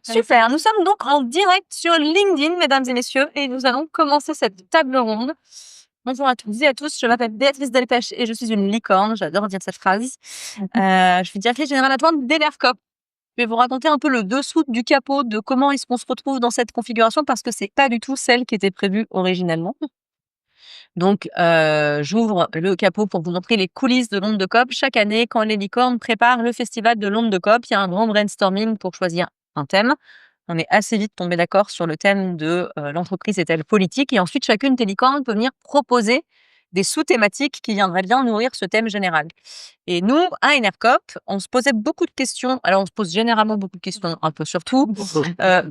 Super, nous sommes donc en direct sur LinkedIn, mesdames et messieurs, et nous allons commencer cette table ronde. Bonjour à toutes et à tous, je m'appelle Béatrice Delpech et je suis une licorne, j'adore dire cette phrase. Je suis directrice générale adjointe d'Elercop. Je vais vous raconter un peu le dessous du capot de comment est-ce qu'on se retrouve dans cette configuration parce que c'est pas du tout celle qui était prévue originellement. Donc, j'ouvre le capot pour vous montrer les coulisses de l'Onde de COP. Chaque année, quand les licornes préparent le festival de l'Onde de COP, il y a un grand brainstorming pour choisir un thème. On est assez vite tombé d'accord sur le thème de l'entreprise est-elle politique, et ensuite chacune des licornes peut venir proposer des sous-thématiques qui viendraient bien nourrir ce thème général. Et nous, à Enercop, on se posait beaucoup de questions. Alors, on se pose généralement beaucoup de questions, un peu sur tout,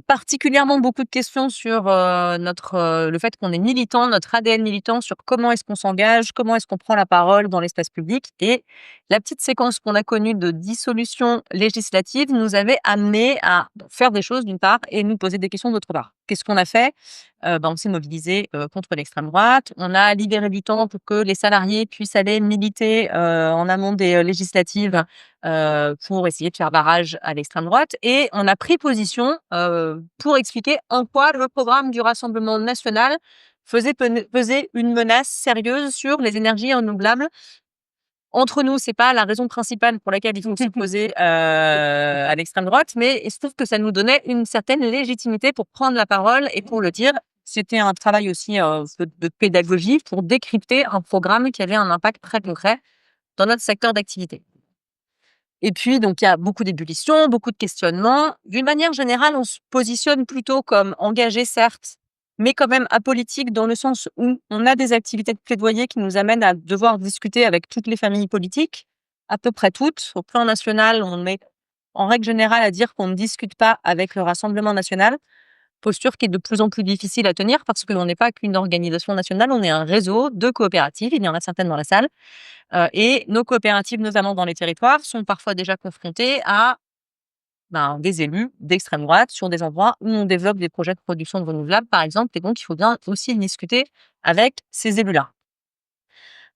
particulièrement beaucoup de questions sur le fait qu'on est militant, notre ADN militant, sur comment est-ce qu'on s'engage, comment est-ce qu'on prend la parole dans l'espace public. Et la petite séquence qu'on a connue de dissolution législative nous avait amené à faire des choses d'une part et nous poser des questions d'autre part. Qu'est-ce qu'on a fait? On s'est mobilisé contre l'extrême droite. On a libéré du temps pour que les salariés puissent aller militer en amont des législatives pour essayer de faire barrage à l'extrême droite. Et on a pris position pour expliquer en quoi le programme du Rassemblement national faisait peser une menace sérieuse sur les énergies renouvelables. Entre nous, c'est pas la raison principale pour laquelle ils vont s'opposer à l'extrême droite, mais il se trouve que ça nous donnait une certaine légitimité pour prendre la parole et pour le dire. C'était un travail aussi de pédagogie pour décrypter un programme qui avait un impact très concret dans notre secteur d'activité. Et puis, donc, il y a beaucoup d'ébullitions, beaucoup de questionnements. D'une manière générale, on se positionne plutôt comme engagé, certes, mais quand même apolitique dans le sens où on a des activités de plaidoyer qui nous amènent à devoir discuter avec toutes les familles politiques, à peu près toutes. Au plan national, on est en règle générale à dire qu'on ne discute pas avec le Rassemblement national. Posture qui est de plus en plus difficile à tenir parce que l'on n'est pas qu'une organisation nationale, on est un réseau de coopératives, il y en a certaines dans la salle. Et nos coopératives, notamment dans les territoires, sont parfois déjà confrontées à des élus d'extrême droite sur des endroits où on développe des projets de production de renouvelables, par exemple. Et donc, il faut bien aussi discuter avec ces élus-là.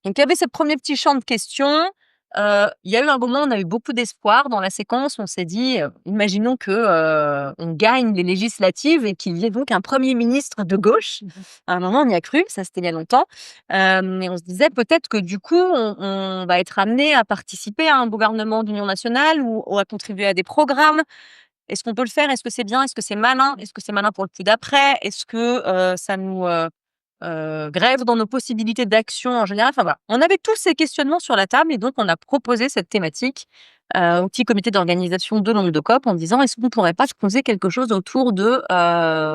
Donc, il y avait ce premier petit champ de questions. Il y a eu un moment où on a eu beaucoup d'espoir dans la séquence. On s'est dit, imaginons que on gagne les législatives et qu'il y ait donc un premier ministre de gauche. À un moment, on y a cru, ça c'était il y a longtemps. Et on se disait peut-être que du coup, on va être amené à participer à un gouvernement d'union nationale ou à contribuer à des programmes. Est-ce qu'on peut le faire? Est-ce que c'est bien? Est-ce que c'est malin? Est-ce que c'est malin pour le coup d'après? Est-ce que ça nous grève dans nos possibilités d'action en général? Enfin voilà, on avait tous ces questionnements sur la table et donc on a proposé cette thématique au petit comité d'organisation de l'Onde de COP en disant: «Est-ce qu'on pourrait pas se poser quelque chose autour de,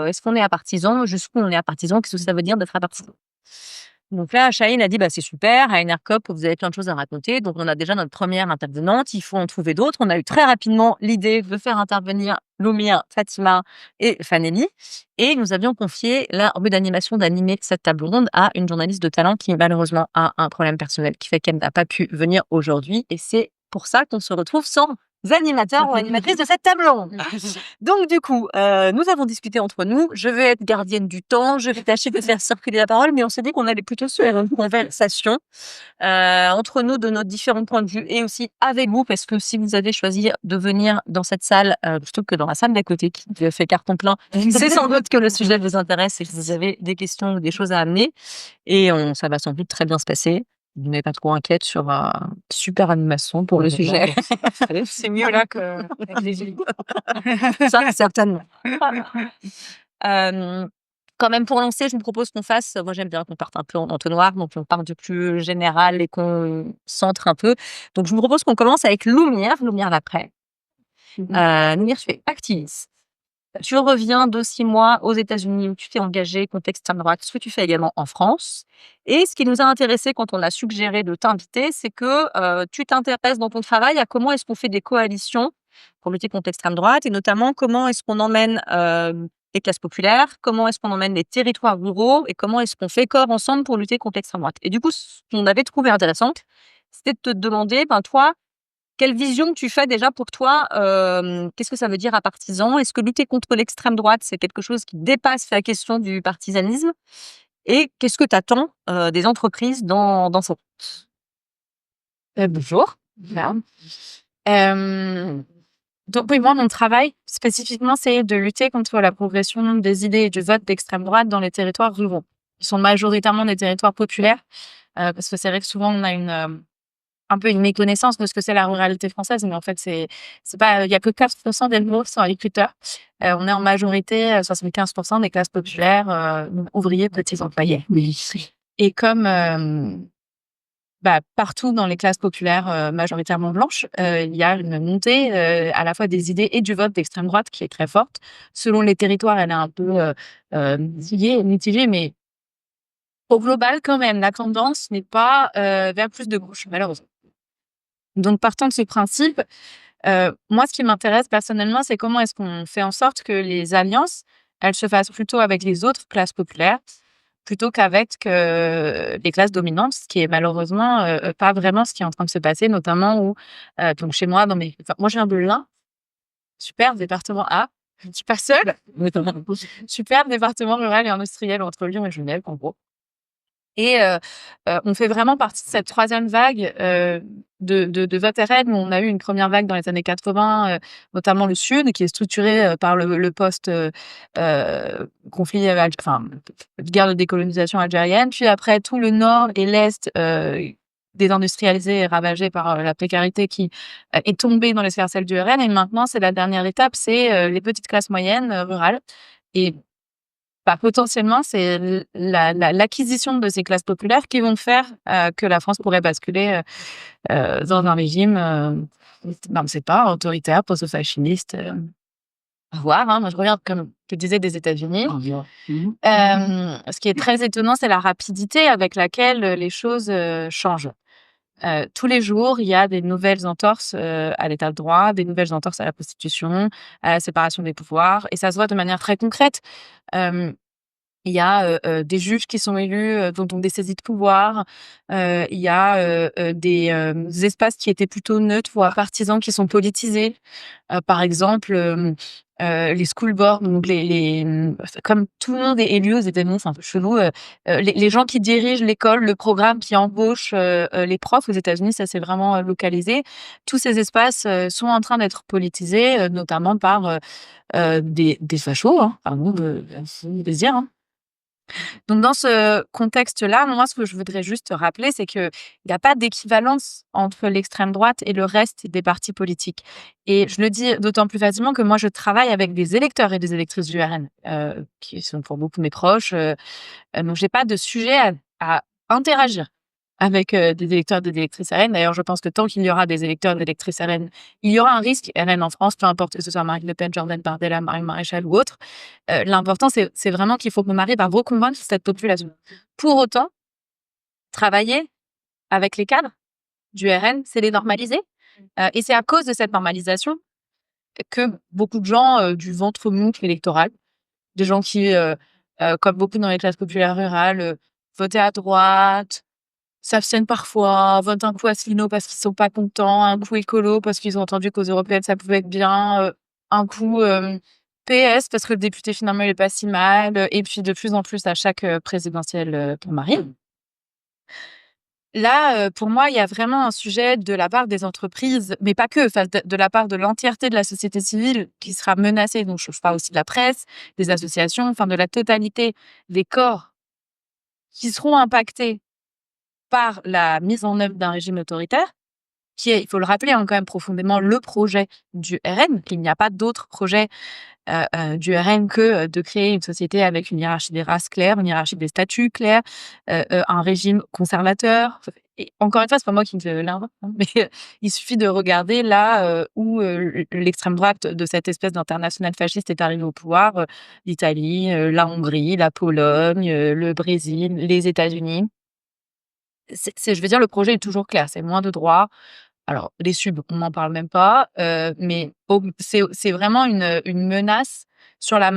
est-ce qu'on est apartisan? Jusqu'où on est apartisan? Qu'est-ce que ça veut dire d'être apartisan?» Donc là, Chahine a dit: «Bah, c'est super, à Enercop, vous avez plein de choses à raconter». Donc on a déjà notre première intervenante, il faut en trouver d'autres. On a eu très rapidement l'idée de faire intervenir Loumia, Fatima et Fanelli, et nous avions confié la revue d'animation d'animer cette table ronde à une journaliste de talent qui malheureusement a un problème personnel qui fait qu'elle n'a pas pu venir aujourd'hui, et c'est pour ça qu'on se retrouve sans animateur ou animatrice de cette table ronde. Donc du coup, nous avons discuté entre nous. Je vais être gardienne du temps, je vais tâcher de faire circuler la parole, mais on s'est dit qu'on allait plutôt se faire une conversation entre nous de nos différents points de vue et aussi avec vous, parce que si vous avez choisi de venir dans cette salle plutôt que dans la salle d'à côté qui fait carton plein, c'est sans doute que le sujet vous intéresse et que vous avez des questions ou des choses à amener, et ça va sans doute très bien se passer. Vous n'êtes pas trop inquiète sur super animation pour le sujet. C'est mieux là qu'avec les élus. Ça, certainement. Quand même, pour lancer, je vous propose qu'on fasse, moi j'aime bien qu'on parte un peu en entonnoir, donc on part du plus général et qu'on centre un peu. Donc je vous propose qu'on commence avec Lumière l'après. Lumière, tu es activiste. Tu reviens de 6 mois aux États-Unis où tu t'es engagée contre l'extrême droite, ce que tu fais également en France. Et ce qui nous a intéressé quand on a suggéré de t'inviter, c'est que tu t'intéresses dans ton travail à comment est-ce qu'on fait des coalitions pour lutter contre l'extrême droite, et notamment comment est-ce qu'on emmène les classes populaires, comment est-ce qu'on emmène les territoires ruraux et comment est-ce qu'on fait corps ensemble pour lutter contre l'extrême droite. Et du coup, ce qu'on avait trouvé intéressant, c'était de te demander, toi, quelle vision tu fais déjà pour toi? Qu'est-ce que ça veut dire à partisan? Est-ce que lutter contre l'extrême droite, c'est quelque chose qui dépasse la question du partisanisme? Et qu'est-ce que tu attends des entreprises dans ce Bonjour. Voilà. Donc oui, moi, mon travail, spécifiquement, c'est de lutter contre la progression des idées et du vote d'extrême droite dans les territoires ruraux. Ils sont majoritairement des territoires populaires, parce que c'est vrai que souvent, on a un peu une méconnaissance de ce que c'est la ruralité française, mais en fait, c'est pas, il y a que 4% des ruraux qui sont agriculteurs. On est en majorité, 75% des classes populaires, ouvriers, petits employés. Oui. Et comme, partout dans les classes populaires, majoritairement blanches, il y a une montée, à la fois des idées et du vote d'extrême droite qui est très forte. Selon les territoires, elle est un peu, mitigée, mais au global, quand même, la tendance n'est pas, vers plus de gauche, malheureusement. Donc partant de ce principe, moi, ce qui m'intéresse personnellement, c'est comment est-ce qu'on fait en sorte que les alliances, elles se fassent plutôt avec les autres classes populaires, plutôt qu'avec les classes dominantes, ce qui est malheureusement pas vraiment ce qui est en train de se passer, notamment où, donc chez moi, moi je viens de l'Ain, super département A, je ne suis pas seule, super département rural et industriel entre Lyon et Genève, en gros. Et on fait vraiment partie de cette troisième vague de vote RN où on a eu une première vague dans les années 80, notamment le Sud, qui est structuré par le post conflit, guerre de décolonisation algérienne. Puis après, tout le Nord et l'Est désindustrialisé et ravagé par la précarité qui est tombé dans l'escarcelle du RN. Et maintenant, c'est la dernière étape, c'est les petites classes moyennes rurales. Et potentiellement, c'est l'acquisition de ces classes populaires qui vont faire que la France pourrait basculer dans un régime, on ne sait pas, autoritaire, post-fasciste. À voir, hein. Moi, je reviens, comme je disais, des États-Unis. Ce qui est très étonnant, c'est la rapidité avec laquelle les choses changent. Tous les jours, il y a des nouvelles entorses à l'état de droit, des nouvelles entorses à la Constitution, à la séparation des pouvoirs, et ça se voit de manière très concrète. Il y a des juges qui sont élus, dont on dessaisit de pouvoir. Il y a des espaces qui étaient plutôt neutres, voire partisans, qui sont politisés. Par exemple, les school boards, donc comme tout le monde est élu aux États-Unis, c'est un peu chelou. Les gens qui dirigent l'école, le programme qui embauche les profs aux États-Unis, ça c'est vraiment localisé. Tous ces espaces sont en train d'être politisés, notamment par des fachos, hein, pardon de le dire, hein. Donc dans ce contexte-là, moi, ce que je voudrais juste rappeler, c'est qu'il n'y a pas d'équivalence entre l'extrême droite et le reste des partis politiques. Et je le dis d'autant plus facilement que moi, je travaille avec des électeurs et des électrices du RN, qui sont pour beaucoup mes proches. Donc, j'ai pas de sujet à interagir avec des électeurs et des électrices RN. D'ailleurs, je pense que tant qu'il y aura des électeurs et des électrices RN, il y aura un risque RN en France, peu importe que ce soit Marine Le Pen, Jordan Bardella, Marion Maréchal ou autre. L'important, c'est vraiment qu'il faut qu'on arrive à reconvaincre cette population. Pour autant, travailler avec les cadres du RN, c'est les normaliser. Et c'est à cause de cette normalisation que beaucoup de gens du ventre mou électoral, des gens qui, comme beaucoup dans les classes populaires rurales, votaient à droite, s'abstiennent parfois, votent un coup Asselineau parce qu'ils sont pas contents, un coup écolo parce qu'ils ont entendu qu'aux européennes ça pouvait être bien, un coup PS parce que le député finalement il est pas si mal, et puis de plus en plus à chaque présidentielle pour Marine. Là, pour moi, il y a vraiment un sujet de la part des entreprises, mais pas que, enfin de la part de l'entièreté de la société civile qui sera menacée. Donc je parle aussi de la presse, des associations, enfin de la totalité des corps qui seront impactés par la mise en œuvre d'un régime autoritaire, qui est, il faut le rappeler, hein, quand même profondément le projet du RN. Il n'y a pas d'autre projet du RN que de créer une société avec une hiérarchie des races claire, une hiérarchie des statuts clairs, un régime conservateur. Et encore une fois, c'est pas moi qui l'invente, hein, mais il suffit de regarder là où l'extrême droite de cette espèce d'international fasciste est arrivée au pouvoir, l'Italie, la Hongrie, la Pologne, le Brésil, les États-Unis. Je veux dire, le projet est toujours clair, c'est moins de droits. Alors, les subs, on n'en parle même pas, mais c'est vraiment une menace sur la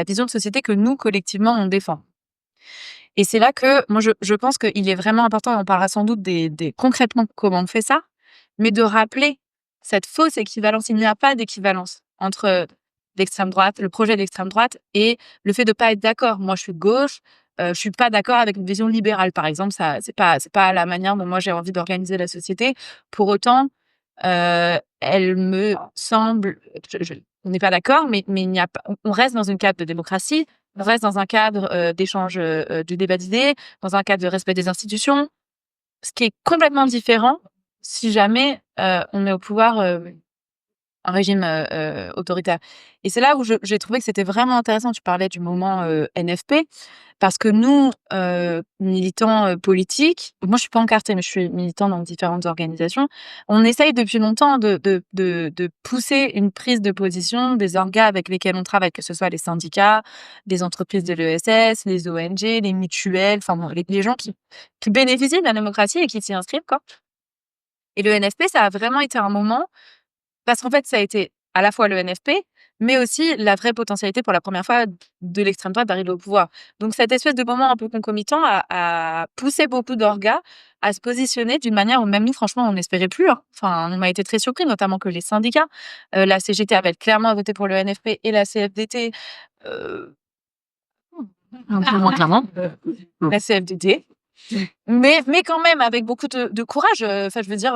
vision de société que nous, collectivement, on défend. Et c'est là que moi, je pense qu'il est vraiment important, et on parlera sans doute concrètement comment on fait ça, mais de rappeler cette fausse équivalence. Il n'y a pas d'équivalence entre l'extrême droite, le projet d'extrême droite et le fait de pas être d'accord. Moi, je suis de gauche, je suis pas d'accord avec une vision libérale, par exemple. Ça, c'est pas la manière dont moi j'ai envie d'organiser la société. Pour autant, elle me semble, on n'est pas d'accord, mais il n'y a pas, on reste dans un cadre de démocratie, on reste dans un cadre d'échange, de débat d'idées, dans un cadre de respect des institutions, ce qui est complètement différent si jamais on est au pouvoir, un régime autoritaire. Et c'est là où j'ai trouvé que c'était vraiment intéressant. Tu parlais du moment NFP, parce que nous, militants politiques, moi je suis pas encartée, mais je suis militant dans différentes organisations, on essaye depuis longtemps de pousser une prise de position des organes avec lesquels on travaille, que ce soit les syndicats, les entreprises de l'ESS, les ONG, les mutuelles, enfin bon, les gens qui bénéficient de la démocratie et qui s'y inscrivent, quoi. Et le NFP, ça a vraiment été un moment, parce qu'en fait, ça a été à la fois le NFP, mais aussi la vraie potentialité pour la première fois de l'extrême droite d'arriver au pouvoir. Donc cette espèce de moment un peu concomitant a poussé beaucoup d'orgas à se positionner d'une manière où même nous, franchement, on n'espérait plus, hein. Enfin, on a été très surpris, notamment que les syndicats, la CGT avait clairement voté pour le NFP et la CFDT, heu, Un peu moins clairement. la CFDT. Mais quand même avec beaucoup de courage, enfin je veux dire,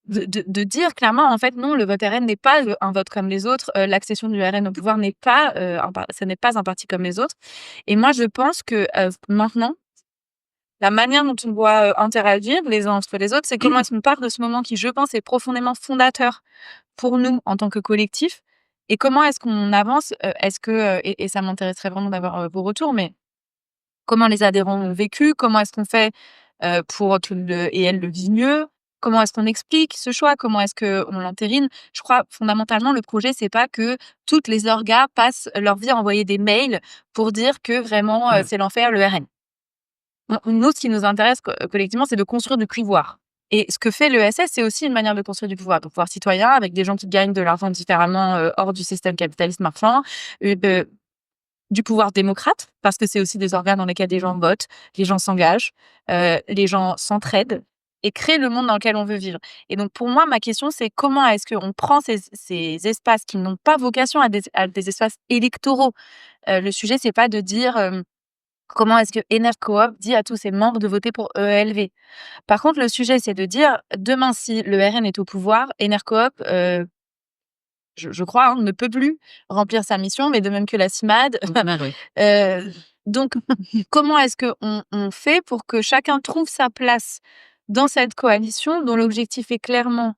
de dire clairement en fait non, le vote RN n'est pas, un vote comme les autres, l'accession du RN au pouvoir n'est pas, ce n'est pas un parti comme les autres. Et moi je pense que, maintenant, la manière dont on doit, interagir les uns entre les autres, c'est comment est-ce qu'on part de ce moment qui, je pense, est profondément fondateur pour nous en tant que collectif, et comment est-ce qu'on avance, est-ce que, et ça m'intéresserait vraiment d'avoir, vos retours, mais comment les adhérents ont vécu? Comment est-ce qu'on fait, pour que le et elles le vivent mieux? Comment est-ce qu'on explique ce choix? Comment est-ce qu'on l'entérine? Je crois fondamentalement le projet, c'est pas que toutes les orgas passent leur vie à envoyer des mails pour dire que vraiment, c'est l'enfer le RN. Nous, ce qui nous intéresse collectivement, c'est de construire du pouvoir. Et ce que fait l'ESS, c'est aussi une manière de construire du pouvoir citoyen avec des gens qui gagnent de l'argent différemment, hors du système capitaliste marchand, du pouvoir démocrate, parce que c'est aussi des organes dans lesquels des gens votent, les gens s'engagent, les gens s'entraident et créent le monde dans lequel on veut vivre. Et donc pour moi, ma question, c'est comment est-ce qu'on prend ces espaces qui n'ont pas vocation à des espaces électoraux? Le sujet, c'est pas de dire, comment est-ce que Enercoop dit à tous ses membres de voter pour EELV? Par contre, le sujet, c'est de dire, demain, si le RN est au pouvoir, Enercoop, je crois, hein, ne peut plus remplir sa mission, mais de même que la CIMAD. Oui. Donc, comment est-ce qu'on fait pour que chacun trouve sa place dans cette coalition dont l'objectif est clairement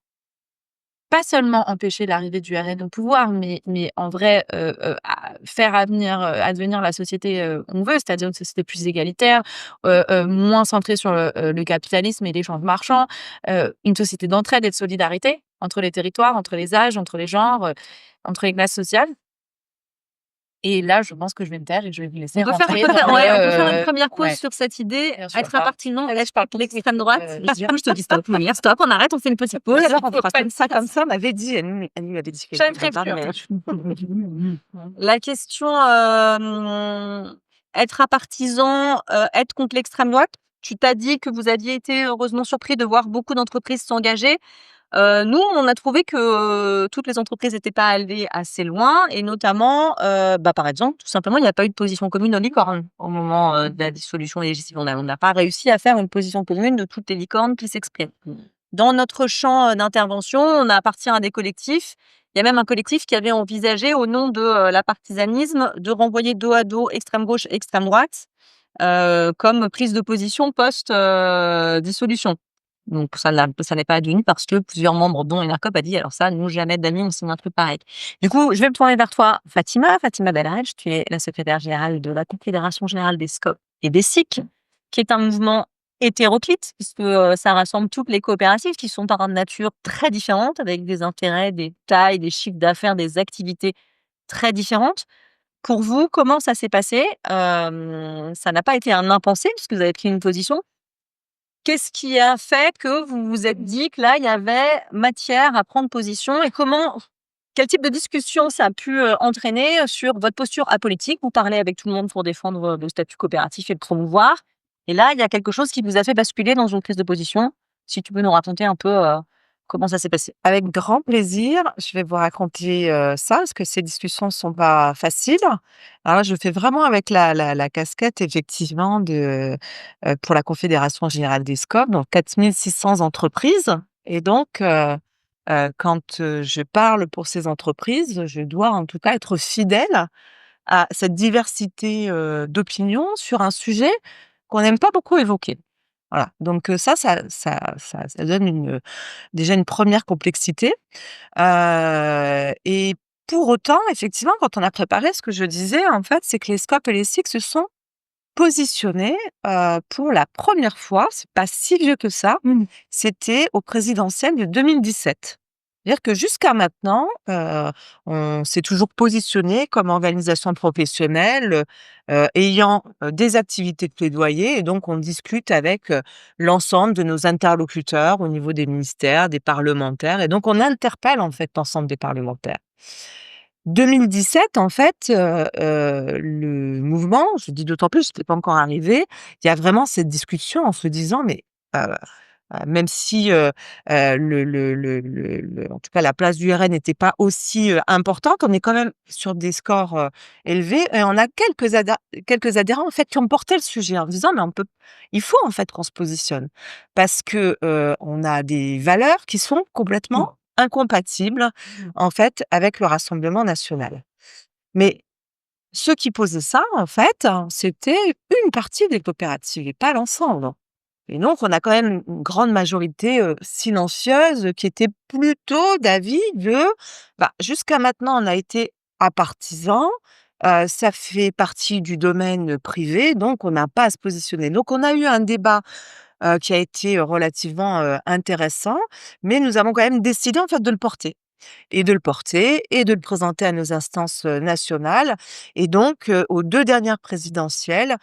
pas seulement empêcher l'arrivée du RN au pouvoir, mais en vrai, faire advenir la société qu'on veut, c'est-à-dire une société plus égalitaire, moins centrée sur le capitalisme et l'échange marchand, une société d'entraide et de solidarité entre les territoires, entre les âges, entre les genres, entre les classes sociales. Et là, je pense que je vais me taire et je vais vous laisser On peut faire, rentrer on peut faire, dans ouais, le, on peut faire une première pause ouais, sur cette idée, bien sûr. être appartenant Là, je parle pour l'extrême droite. euh, Du coup, je te dis stop. Stop, on arrête, on fait une petite pause. Alors, On fera Comme ça, on m'avait dit, elle m'avait dit que J'avais je prévu, mais La question, être partisan, être contre l'extrême droite. Tu t'as dit que vous aviez été heureusement surpris de voir beaucoup d'entreprises s'engager. Nous, on a trouvé que, toutes les entreprises n'étaient pas allées assez loin et notamment, par exemple, tout simplement, il n'y a pas eu de position commune aux licornes au moment, de la dissolution législative. On n'a pas réussi à faire une position commune de toutes les licornes qui s'expriment. Dans notre champ, d'intervention, on appartient à des collectifs. Il y a même un collectif qui avait envisagé, au nom de, la partisanisme, de renvoyer dos à dos extrême gauche, extrême droite, comme prise de position post, dissolution. Donc ça n'est pas advenu parce que plusieurs membres, dont Enercoop, a dit: «Alors ça, nous, jamais d'amis, on signe un truc pareil». Du coup, je vais me tourner vers toi, Fatima Belhadj. Tu es la secrétaire générale de la Confédération générale des SCOP et des SIC, qui est un mouvement hétéroclite puisque, ça rassemble toutes les coopératives qui sont par nature très différentes, avec des intérêts, des tailles, des chiffres d'affaires, des activités très différentes. Pour vous, comment ça s'est passé? Ça n'a pas été un impensé puisque vous avez pris une position. Qu'est-ce qui a fait que vous vous êtes dit que là, il y avait matière à prendre position et quel type de discussion ça a pu, entraîner sur votre posture apolitique? Vous parlez avec tout le monde pour défendre, le statut coopératif et le promouvoir, et là, il y a quelque chose qui vous a fait basculer dans une prise de position. Si tu peux nous raconter un peu, comment ça s'est passé? avec grand plaisir, je vais vous raconter, ça, parce que ces discussions sont pas faciles. Alors là, je fais vraiment avec la casquette effectivement de, pour la Confédération générale des SCOP, donc 4 600 entreprises, et donc quand, je parle pour ces entreprises, je dois en tout cas être fidèle à cette diversité, d'opinions sur un sujet qu'on n'aime pas beaucoup évoquer. Voilà, donc ça donne déjà une première complexité, et pour autant, effectivement, quand on a préparé, ce que je disais, en fait, c'est que les SCOP et les SIC se sont positionnés, pour la première fois, c'est pas si vieux que ça, c'était au présidentiel de 2017. C'est-à-dire que jusqu'à maintenant, on s'est toujours positionné comme organisation professionnelle, ayant, des activités de plaidoyer et donc on discute avec, l'ensemble de nos interlocuteurs au niveau des ministères, des parlementaires et donc on interpelle en fait l'ensemble des parlementaires. 2017 en fait, le mouvement, je dis d'autant plus, j'étais pas encore arrivée, il y a vraiment cette discussion en se disant: «Mais, heu même si, en tout cas la place du RN n'était pas aussi, importante, on est quand même sur des scores, élevés et on a quelques adhérents en fait qui ont porté le sujet en disant: «Mais il faut en fait qu'on se positionne». Parce que, on a des valeurs qui sont complètement incompatibles en fait avec le Rassemblement national. Mais ceux qui posaient ça en fait, c'était une partie des coopératives et pas l'ensemble. Et donc, on a quand même une grande majorité, silencieuse, qui était plutôt d'avis de, bah, jusqu'à maintenant, on a été apartisans, ça fait partie du domaine privé, donc on n'a pas à se positionner. Donc on a eu un débat, qui a été relativement, intéressant, mais nous avons quand même décidé, en fait, de le porter et de le présenter à nos instances, nationales et donc aux 2 dernières présidentielles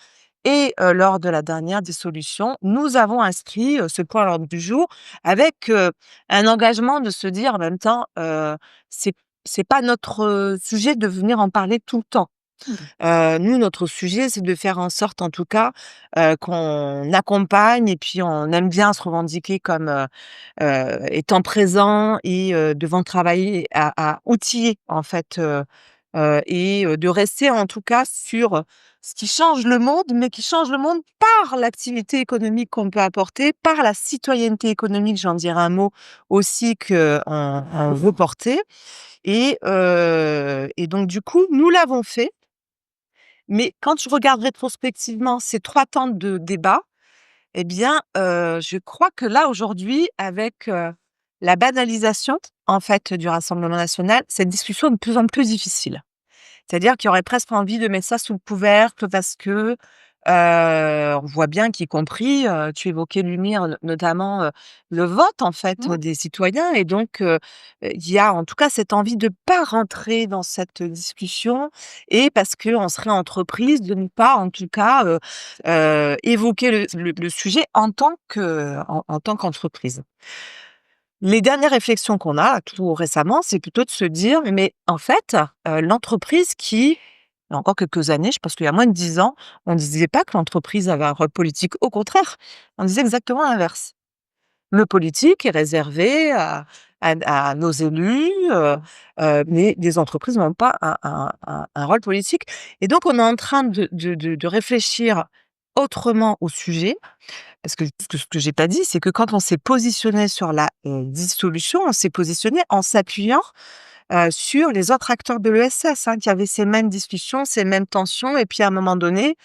et lors de la dernière dissolution, nous avons inscrit, ce point à l'ordre du jour avec, un engagement de se dire en même temps, c'est c'est pas notre, sujet de venir en parler tout le temps. Nous, notre sujet, c'est de faire en sorte, en tout cas, qu'on accompagne et puis on aime bien se revendiquer comme, étant présent et devant travailler à outiller, en fait, et de rester, en tout cas, sur ce qui change le monde, mais qui change le monde par l'activité économique qu'on peut apporter, par la citoyenneté économique, j'en dirai un mot aussi qu'on veut porter et donc du coup, nous l'avons fait mais quand je regarde rétrospectivement ces 3 temps de débat, eh bien, je crois que là, aujourd'hui, avec, la banalisation, en fait, du Rassemblement national, cette discussion est de plus en plus difficile. C'est-à-dire qu'il y aurait presque envie de mettre ça sous le couvercle parce que, on voit bien qu'y compris, tu évoquais Lumière, notamment, le vote en fait, Mmh. des citoyens et donc, il y a en tout cas cette envie de pas rentrer dans cette discussion et parce qu'on serait entreprise de ne pas en tout cas, évoquer le sujet en tant qu'entreprise. Les dernières réflexions qu'on a, tout récemment, c'est plutôt de se dire: «Mais en fait, l'entreprise qui» il y a encore quelques années, je pense qu'il y a moins de 10 ans, on ne disait pas que l'entreprise avait un rôle politique. Au contraire, on disait exactement l'inverse. Le politique est réservé à nos élus, mais les entreprises n'ont pas un rôle politique et donc on est en train de réfléchir autrement au sujet parce que ce que j'ai pas dit, c'est que quand on s'est positionné sur la, dissolution, on s'est positionné en s'appuyant, sur les autres acteurs de l'ESS, hein, qui avaient ces mêmes discussions, ces mêmes tensions et puis à un moment donné,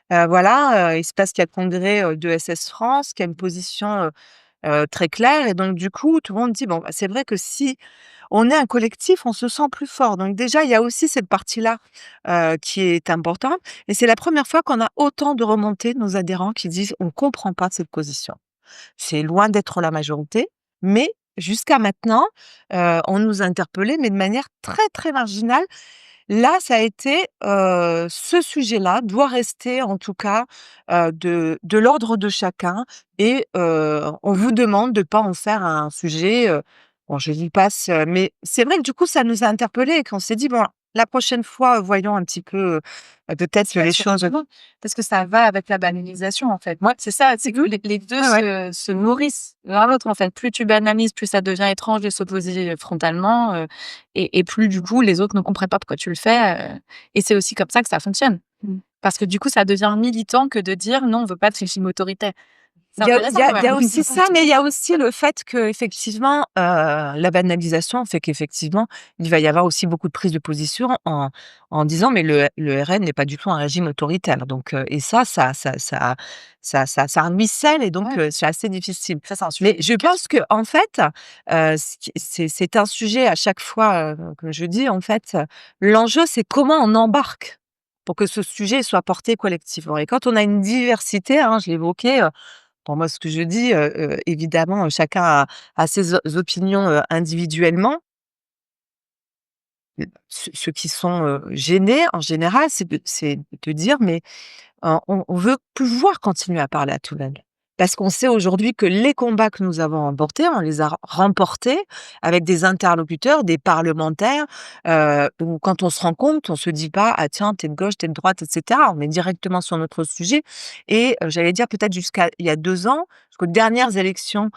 voilà, il se passe qu'il y a le congrès, d'ESS France qui a une position, très claire et donc du coup, tout le monde dit: «Bon, bah, c'est vrai que si on est un collectif, on se sent plus fort». Donc déjà, il y a aussi cette partie-là, qui est importante et c'est la première fois qu'on a autant de remontées de nos adhérents qui disent: «On comprend pas cette position». C'est loin d'être la majorité, mais jusqu'à maintenant, on nous a interpellés, mais de manière très, très marginale. Là, ça a été, ce sujet-là doit rester en tout cas, de l'ordre de chacun et on vous demande de pas en faire un sujet, bon je dis passe, mais c'est vrai que du coup ça nous a interpellés et qu'on s'est dit: «Bon, la prochaine fois, voyons un petit peu, peut-être Bah, les choses». surtout, parce que ça va avec la banalisation, en fait. Ouais. C'est ça, c'est que les 2 Ouais, ouais. se nourrissent l'un l'autre, en fait. Plus tu banalises, plus ça devient étrange de s'opposer, frontalement, et plus du coup les autres ne comprennent pas pourquoi tu le fais, et c'est aussi comme ça que ça fonctionne. Parce que du coup, ça devient militant que de dire: «Non, on veut pas de régime autoritaire». C'est Il y a intéressant quand il y a même. aussi ça, mais il y a aussi le fait qu'effectivement, la banalisation fait qu'effectivement, il va y avoir aussi beaucoup de prises de position en disant: «Mais le RN n'est pas du tout un régime autoritaire». Donc et ça ruisselle et donc Ouais, c'est assez difficile. ça, c'est un Mais sujet je pense qu'en fait, ce qui c'est un sujet à chaque fois, que je dis en fait, l'enjeu c'est comment on embarque pour que ce sujet soit porté collectivement et quand on a une diversité, hein, je l'évoquais, pour moi, ce que je dis, évidemment, chacun a ses opinions, individuellement. Ceux qui sont, gênés, en général, c'est de dire: «Mais on veut pouvoir continuer à parler à tout le monde. Parce qu'on sait aujourd'hui que les combats que nous avons remportés, on les a remportés avec des interlocuteurs, des parlementaires, où quand on se rend compte, on se dit pas: «Ah tiens, tu es de gauche, tu es de droite» et cetera. On est directement sur notre sujet et j'allais dire peut-être jusqu'à il y a 2 ans, jusqu'aux dernières élections,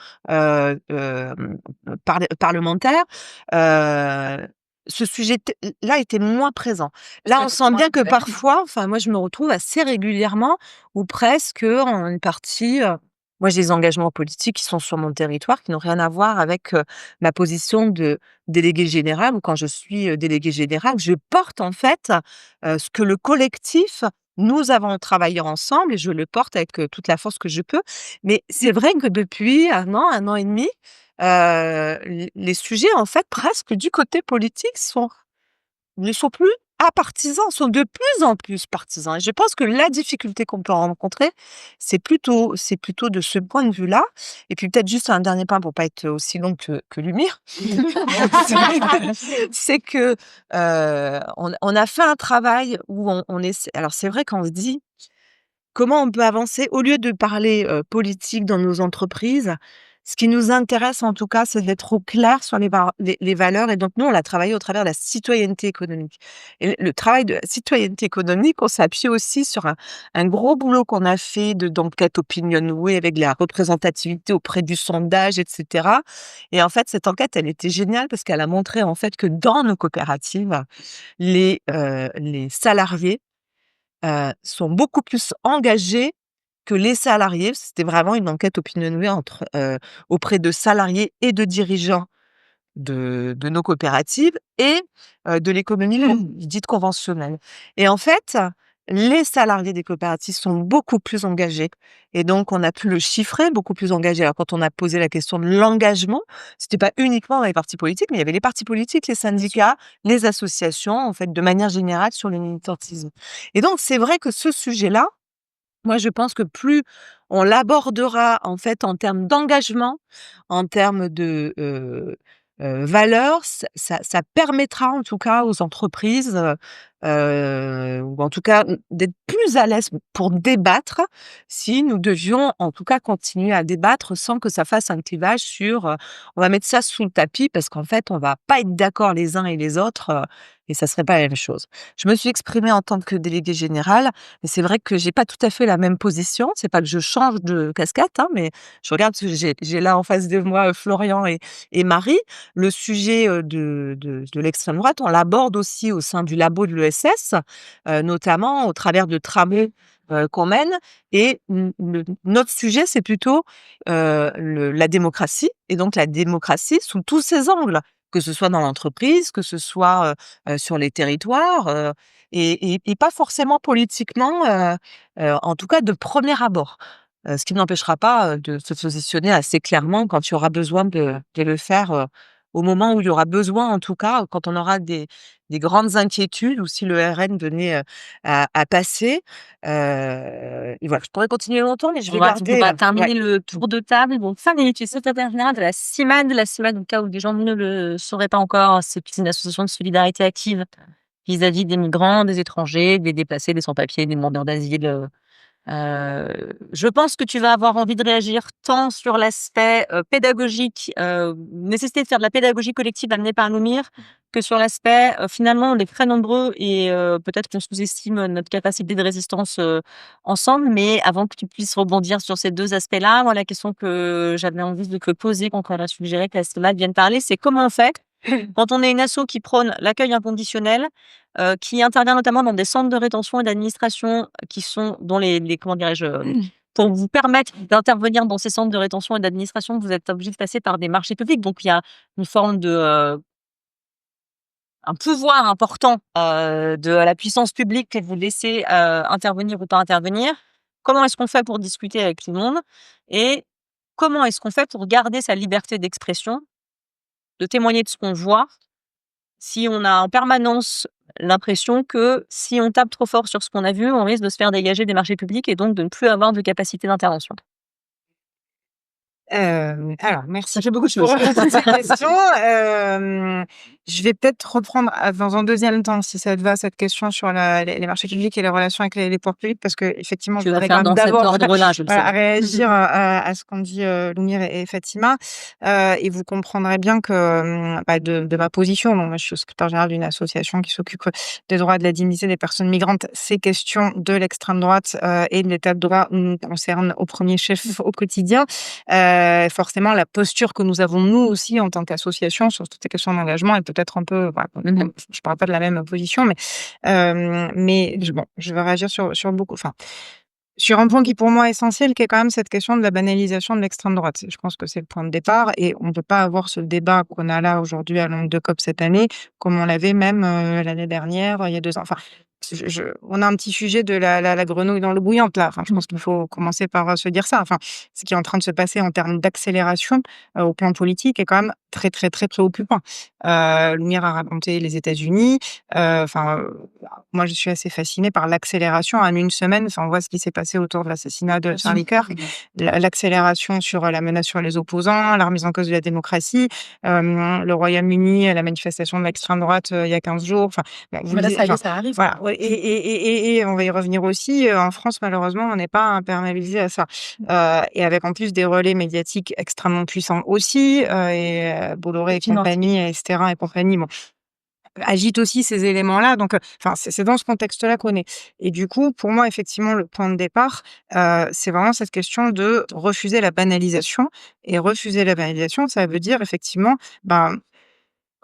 parlementaires, heu, ce sujet là était moins présent. Là, on sent bien que parfois, enfin moi je me retrouve assez régulièrement ou presque en une partie, moi j'ai des engagements politiques qui sont sur mon territoire, qui n'ont rien à voir avec, ma position de déléguée générale ou quand je suis, déléguée générale, je porte en fait, ce que le collectif, nous avons travaillé ensemble et je le porte avec, toute la force que je peux. Mais c'est vrai que depuis 1 an et demi, les sujets en fait presque du côté politique ne sont plus apartisans, sont de plus en plus partisans et je pense que la difficulté qu'on peut rencontrer, c'est plutôt de ce point de vue-là et puis peut-être juste un dernier point pour pas être aussi longue que Lumière. C'est que, on a fait un travail où on essaie alors c'est vrai qu'on se dit: «Comment on peut avancer?» Au lieu de parler, politique dans nos entreprises, ce qui nous intéresse en tout cas, c'est d'être au clair sur les valeurs et donc nous, on l'a travaillé au travers de la citoyenneté économique et le travail de la citoyenneté économique, on s'est appuyé aussi sur un gros boulot qu'on a fait d'enquête Opinionway avec la représentativité auprès du sondage et cetera et en fait, cette enquête, elle était géniale parce qu'elle a montré en fait que dans nos coopératives, les salariés sont beaucoup plus engagés que les salariés. C'était vraiment une enquête Opinionway auprès de salariés et de dirigeants de nos coopératives et de l'économie dite conventionnelle. Et en fait, les salariés des coopératives sont beaucoup plus engagés et donc on a pu le chiffrer, beaucoup plus engagés. Alors quand on a posé la question de l'engagement, c'était pas uniquement dans les partis politiques, mais il y avait les partis politiques, les syndicats, les associations, en fait, de manière générale sur le militantisme. Et donc c'est vrai que ce sujet-là, moi, je pense que plus on l'abordera, en fait, en termes d'engagement, en termes de, valeurs, ça permettra, en tout cas, aux entreprises, ou en tout cas, d'être plus à l'aise pour débattre, si nous devions, en tout cas, continuer à débattre sans que ça fasse un clivage sur, on va mettre ça sous le tapis parce qu'en fait, on va pas être d'accord les uns et les autres, et ça serait pas la même chose. Je me suis exprimée en tant que déléguée générale mais c'est vrai que j'ai pas tout à fait la même position. C'est pas que je change de casquette, hein, mais je regarde parce que j'ai là en face de moi, Florian et Marie. Le sujet, de l'extrême droite, on l'aborde aussi au sein du labo de l'ESS, notamment au travers de travaux, qu'on mène et notre sujet, c'est plutôt, la démocratie et donc la démocratie sous tous ses angles, que ce soit dans l'entreprise, que ce soit, sur les territoires, et pas forcément politiquement, en tout cas de premier abord. Ce qui n'empêchera pas, de se positionner assez clairement quand il y aura besoin de le faire, au moment où il y aura besoin en tout cas, quand on aura des grandes inquiétudes ou si le RN venait, à passer. Et voilà, je pourrais continuer longtemps mais je vais On garder, va ouais. terminer le tour de table. Donc, Fanny, tu es secrétaire générale de la CIMAD. La CIMAD, au cas où les gens ne le sauraient pas encore, c'est une association de solidarité active vis-à-vis des migrants, des étrangers, des déplacés, des sans-papiers, des demandeurs d'asile. Je pense que tu vas avoir envie de réagir tant sur l'aspect pédagogique, nécessité de faire de la pédagogie collective amenée par Noumir, que sur l'aspect finalement on est très nombreux et peut-être qu'on sous-estime notre capacité de résistance ensemble. Mais avant que tu puisses rebondir sur ces deux aspects-là, moi la question que j'avais envie de te poser quand on a suggéré que la SLAD vienne parler, c'est comment on fait quand on est une asso qui prône l'accueil inconditionnel, qui intervient notamment dans des centres de rétention et d'administration qui sont dont les comment dirais-je? pour vous permettre d'intervenir dans ces centres de rétention et d'administration, vous êtes obligé de passer par des marchés publics. Donc, il y a une forme de un pouvoir important de la puissance publique que vous laissez intervenir ou pas intervenir. Comment est-ce qu'on fait pour discuter avec tout le monde? Et comment est-ce qu'on fait pour garder sa liberté d'expression, de témoigner de ce qu'on voit, si on a en permanence l'impression que si on tape trop fort sur ce qu'on a vu, on risque de se faire dégager des marchés publics et donc de ne plus avoir de capacité d'intervention? Alors merci Ça fait beaucoup de choses. pour toutes ces questions. Je vais peut-être reprendre dans un deuxième temps, si ça te va, cette question sur les marchés publics et les relations avec les pouvoirs publics, parce qu'effectivement, je Tu vas voudrais faire quand même dans cet d'abord ordre-là, je le voilà, sais. réagir à ce qu'ont dit Loumire et Fatima. Et vous comprendrez bien que de ma position, moi je suis secrétaire générale d'une association qui s'occupe des droits et de la dignité des personnes migrantes. Ces questions de l'extrême droite et de l'état de droit nous concernent au premier chef au quotidien. Forcément, la posture que nous avons, nous aussi, en tant qu'association, sur toutes ces questions d'engagement est peut-être un peu... je ne parle pas de la même position, mais je vais réagir sur beaucoup... Enfin, sur un point qui, pour moi, est essentiel, qui est quand même cette question de la banalisation de l'extrême droite. Je pense que c'est le point de départ et on ne peut pas avoir ce débat qu'on a là aujourd'hui à Langue de COP cette année, comme on l'avait même l'année dernière, il y a 2 ans. Enfin, on a un petit sujet de la grenouille dans l'eau bouillante là. Enfin, je pense qu'il faut commencer par se dire ça. Enfin, ce qui est en train de se passer en termes d'accélération au plan politique est quand même très, très, très préoccupant. Lumière a raconté les États-Unis. Moi, je suis assez fascinée par l'accélération en une semaine. Enfin, on voit ce qui s'est passé autour de l'assassinat de Charlie Kirk, l'accélération sur la menace sur les opposants, la remise en cause de la démocratie, le Royaume-Uni, la manifestation de l'extrême droite il y a 15 jours. Enfin, vous le Là, disiez, ça arrive. voilà, ouais, et on va y revenir aussi. En France, malheureusement, on n'est pas imperméabilisé à ça. Et avec en plus des relais médiatiques extrêmement puissants aussi, Bolloré et compagnie, etc. et compagnie, bon, agite aussi ces éléments-là. Donc, c'est dans ce contexte-là qu'on est. Et du coup, pour moi, effectivement, le point de départ, c'est vraiment cette question de refuser la banalisation. Et refuser la banalisation, ça veut dire effectivement,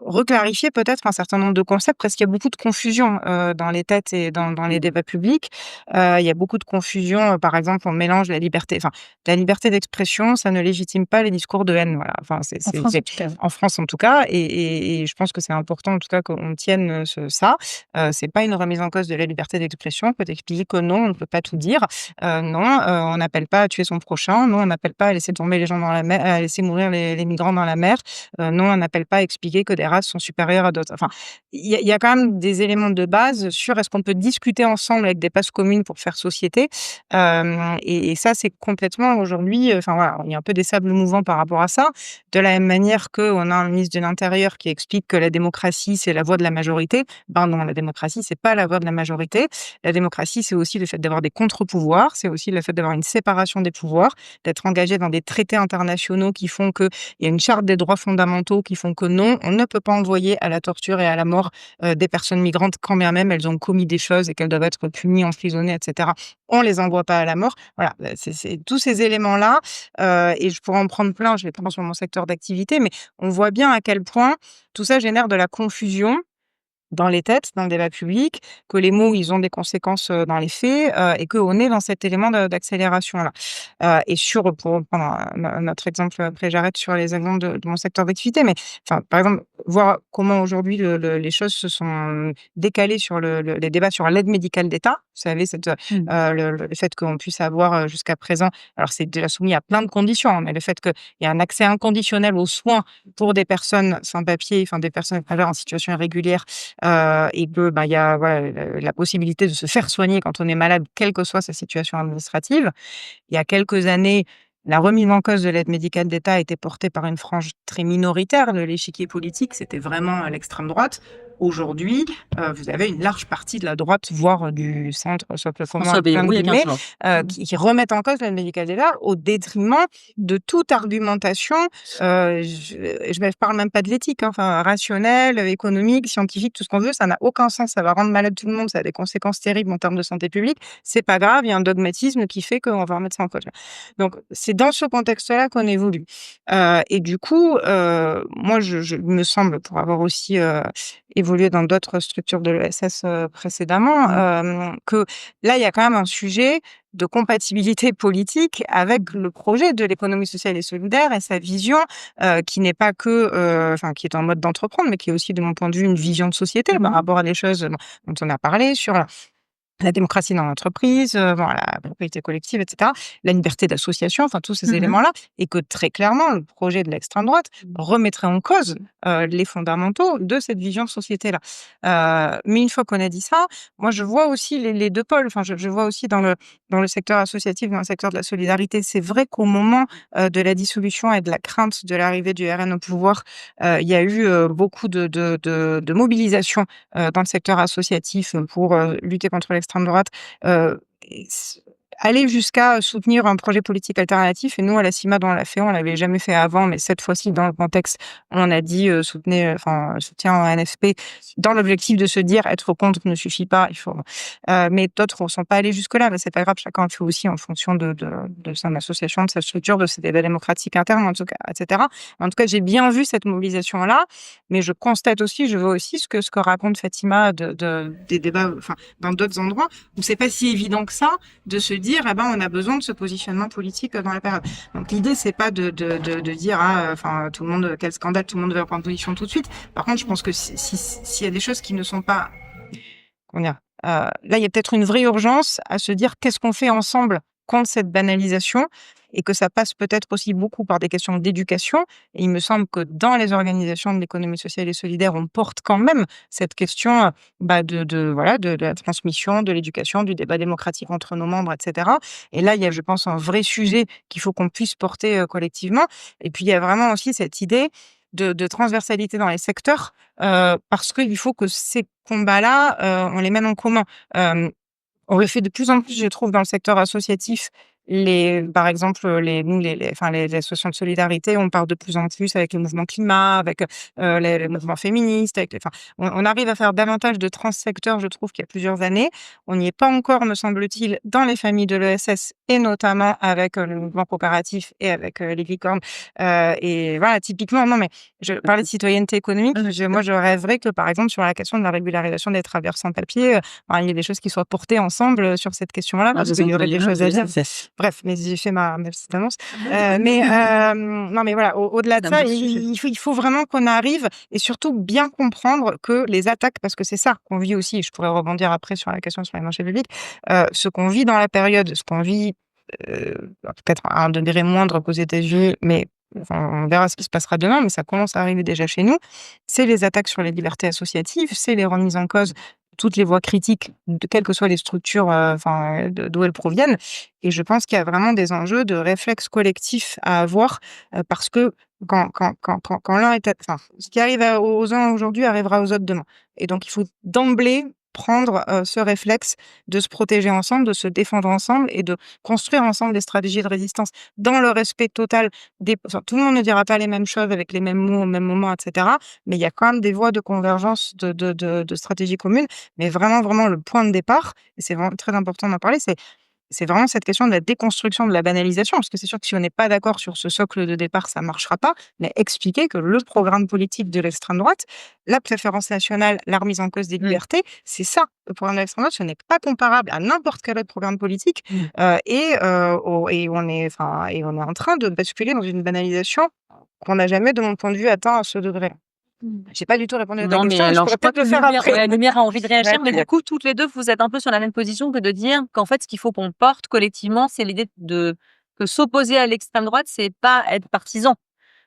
reclarifier peut-être un certain nombre de concepts parce qu'il y a beaucoup de confusion dans les têtes et dans les débats publics. Il y a beaucoup de confusion, par exemple, on mélange la liberté d'expression, ça ne légitime pas les discours de haine. Voilà. Enfin, en France en tout cas, et je pense que c'est important en tout cas qu'on tienne ça. C'est pas une remise en cause de la liberté d'expression. On peut expliquer que non, on ne peut pas tout dire. Non, on n'appelle pas à tuer son prochain. Non, on n'appelle pas à laisser tomber les gens dans la mer, à laisser mourir les migrants dans la mer. Non, on n'appelle pas à expliquer que des races sont supérieures à d'autres. Enfin, il y a quand même des éléments de base sur est-ce qu'on peut discuter ensemble avec des bases communes pour faire société. Et ça, c'est complètement aujourd'hui, voilà, il y a un peu des sables mouvants par rapport à ça. De la même manière qu'on a un ministre de l'Intérieur qui explique que la démocratie, c'est la voix de la majorité. Ben non, la démocratie, c'est pas la voix de la majorité. La démocratie, c'est aussi le fait d'avoir des contre-pouvoirs, c'est aussi le fait d'avoir une séparation des pouvoirs, d'être engagé dans des traités internationaux qui font qu'il y a une charte des droits fondamentaux qui font que non, on ne peut pas envoyer à la torture et à la mort des personnes migrantes quand bien même elles ont commis des choses et qu'elles doivent être punies, emprisonnées, etc. On les envoie pas à la mort. Voilà, c'est tous ces éléments-là. Et je pourrais en prendre plein, je vais prendre sur mon secteur d'activité, mais on voit bien à quel point tout ça génère de la confusion dans les têtes, dans le débat public, que les mots, ils ont des conséquences dans les faits, et qu'on est dans cet élément d'accélération-là. Et pour reprendre notre exemple, après j'arrête sur les exemples de mon secteur d'activité, mais par exemple, voir comment aujourd'hui les choses se sont décalées sur les débats sur l'aide médicale d'État. Vous savez, le fait qu'on puisse avoir jusqu'à présent, alors c'est déjà soumis à plein de conditions, hein, mais le fait qu'il y a un accès inconditionnel aux soins pour des personnes sans papier, des personnes en situation irrégulière, et que il y a la possibilité de se faire soigner quand on est malade, quelle que soit sa situation administrative. Il y a quelques années, la remise en cause de l'aide médicale d'État a été portée par une frange très minoritaire de l'échiquier politique, c'était vraiment à l'extrême droite. Aujourd'hui, vous avez une large partie de la droite, voire du centre, qui remettent en cause l'aide médicale d'État au détriment de toute argumentation. Je ne parle même pas de l'éthique, rationnelle, économique, scientifique, tout ce qu'on veut, ça n'a aucun sens. Ça va rendre malade tout le monde, ça a des conséquences terribles en termes de santé publique. C'est pas grave, il y a un dogmatisme qui fait qu'on va remettre ça en cause. Donc, c'est dans ce contexte-là qu'on évolue. Et du coup, moi, il me semble, pour avoir aussi évolué dans d'autres structures de l'ESS précédemment, que là, il y a quand même un sujet de compatibilité politique avec le projet de l'économie sociale et solidaire et sa vision, qui n'est pas que, enfin, qui est en mode d'entreprendre, mais qui est aussi, de mon point de vue, une vision de société par rapport à des choses dont on a parlé sur la démocratie dans l'entreprise, la propriété collective, etc., la liberté d'association, enfin tous ces éléments-là, et que très clairement, le projet de l'extrême droite remettrait en cause les fondamentaux de cette vision de société-là. Mais une fois qu'on a dit ça, moi je vois aussi les deux pôles. Enfin, je vois aussi dans le secteur associatif, dans le secteur de la solidarité, c'est vrai qu'au moment de la dissolution et de la crainte de l'arrivée du RN au pouvoir, il y a eu beaucoup de mobilisation dans le secteur associatif pour lutter contre l'extrême droite, et aller jusqu'à soutenir un projet politique alternatif. Et nous, à la CIMAD, on l'a fait, on l'avait jamais fait avant, mais cette fois-ci, dans le contexte, on a dit soutien en NFP, dans l'objectif de se dire être contre ne suffit pas, il faut. Mais d'autres ne sont pas allés jusque-là, mais c'est pas grave, chacun fait aussi en fonction de son association, de sa structure, de ses débats démocratiques internes, en tout cas, etc. En tout cas, j'ai bien vu cette mobilisation-là, mais je constate aussi, je vois aussi ce que raconte Fatima des débats, enfin, dans d'autres endroits, où c'est pas si évident que ça de se dire, on a besoin de ce positionnement politique dans la période. Donc l'idée, c'est pas de dire, tout le monde, quel scandale, tout le monde veut prendre position tout de suite. Par contre, je pense que s'il y a des choses qui ne sont pas, comment dire, là, il y a peut-être une vraie urgence à se dire qu'est-ce qu'on fait ensemble contre cette banalisation, et que ça passe peut-être aussi beaucoup par des questions d'éducation. Et il me semble que dans les organisations de l'économie sociale et solidaire, on porte quand même cette question de la transmission, de l'éducation, du débat démocratique entre nos membres, etc. Et là, il y a, je pense, un vrai sujet qu'il faut qu'on puisse porter collectivement. Et puis, il y a vraiment aussi cette idée de transversalité dans les secteurs, parce qu'il faut que ces combats-là, on les mène en commun. On le fait de plus en plus, je trouve, dans le secteur associatif. Par exemple, les associations de solidarité, on parle de plus en plus avec le mouvement climat, avec les mouvements féministes. On arrive à faire davantage de transsecteurs, je trouve, qu'il y a plusieurs années. On n'y est pas encore, me semble-t-il, dans les familles de l'ESS, et notamment avec le mouvement coopératif et avec les licornes. Et voilà, typiquement, non, mais je parlais de citoyenneté économique. Moi, je rêverais que, par exemple, sur la question de la régularisation des travailleurs sans papier, il y ait des choses qui soient portées ensemble sur cette question-là, parce qu'il y aurait des choses à dire. Bref, mais j'ai fait ma petite annonce. Non, mais voilà, au-delà de ça, il faut vraiment qu'on arrive, et surtout bien comprendre que les attaques, parce que c'est ça qu'on vit aussi, et je pourrais rebondir après sur la question sur les marchés publics, ce qu'on vit dans la période, ce qu'on vit peut-être à un degré moindre qu'aux États-Unis, mais on verra ce qui se passera demain, mais ça commence à arriver déjà chez nous, c'est les attaques sur les libertés associatives, c'est les remises en cause toutes les voix critiques, quelles que soient les structures d'où elles proviennent. Et je pense qu'il y a vraiment des enjeux de réflexe collectif à avoir, parce que quand l'un est... ce qui arrive aux uns aujourd'hui arrivera aux autres demain. Et donc, il faut d'emblée prendre ce réflexe de se protéger ensemble, de se défendre ensemble et de construire ensemble des stratégies de résistance dans le respect total tout le monde ne dira pas les mêmes choses avec les mêmes mots au même moment, etc. Mais il y a quand même des voies de convergence de stratégies communes. Mais vraiment, vraiment, le point de départ, et c'est vraiment très important d'en parler, c'est vraiment cette question de la déconstruction de la banalisation, parce que c'est sûr que si on n'est pas d'accord sur ce socle de départ, ça ne marchera pas, mais expliquer que le programme politique de l'extrême droite, la préférence nationale, la remise en cause des libertés, c'est ça, le programme de l'extrême droite, ce n'est pas comparable à n'importe quel autre programme politique, et on est en train de basculer dans une banalisation qu'on n'a jamais, de mon point de vue, atteint à ce degré. J'ai pas du tout répondu à ta question, mais je pourrais peut-être le faire après. Lumière a envie de réagir, Ouais, mais du coup, toutes les deux, vous êtes un peu sur la même position que de dire qu'en fait, ce qu'il faut qu'on porte collectivement, c'est l'idée que s'opposer à l'extrême droite, c'est pas être partisan.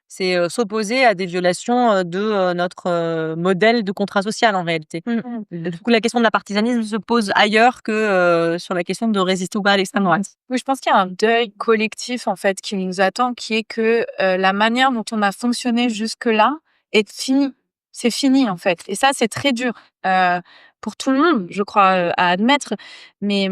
C'est s'opposer à des violations de notre modèle de contrat social, en réalité. Du coup, la question de la partisanisme se pose ailleurs que sur la question de résister ou pas à l'extrême droite. Oui, je pense qu'il y a un deuil collectif, en fait, qui nous attend, qui est que la manière dont on a fonctionné jusque-là est finie. C'est fini, en fait. Et ça, c'est très dur pour tout le monde, je crois, à admettre. Mais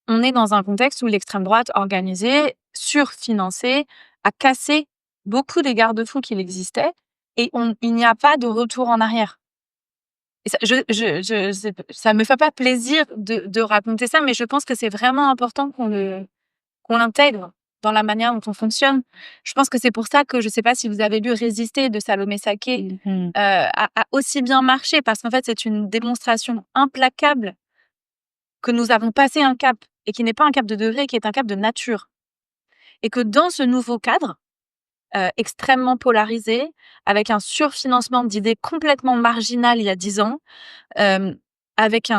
on est dans un contexte où l'extrême droite organisée, surfinancée, a cassé beaucoup des garde-fous qu'il existait, et il n'y a pas de retour en arrière. Et ça me fait pas plaisir de raconter ça, mais je pense que c'est vraiment important qu'on l'intègre. dans la manière dont on fonctionne. Je pense que c'est pour ça que, je sais pas si vous avez lu Résister de Salomé Saké, a aussi bien marché, parce qu'en fait, c'est une démonstration implacable que nous avons passé un cap, et qui n'est pas un cap de degré, qui est un cap de nature. Et que dans ce nouveau cadre, extrêmement polarisé, avec un surfinancement d'idées complètement marginales il y a 10 ans, avec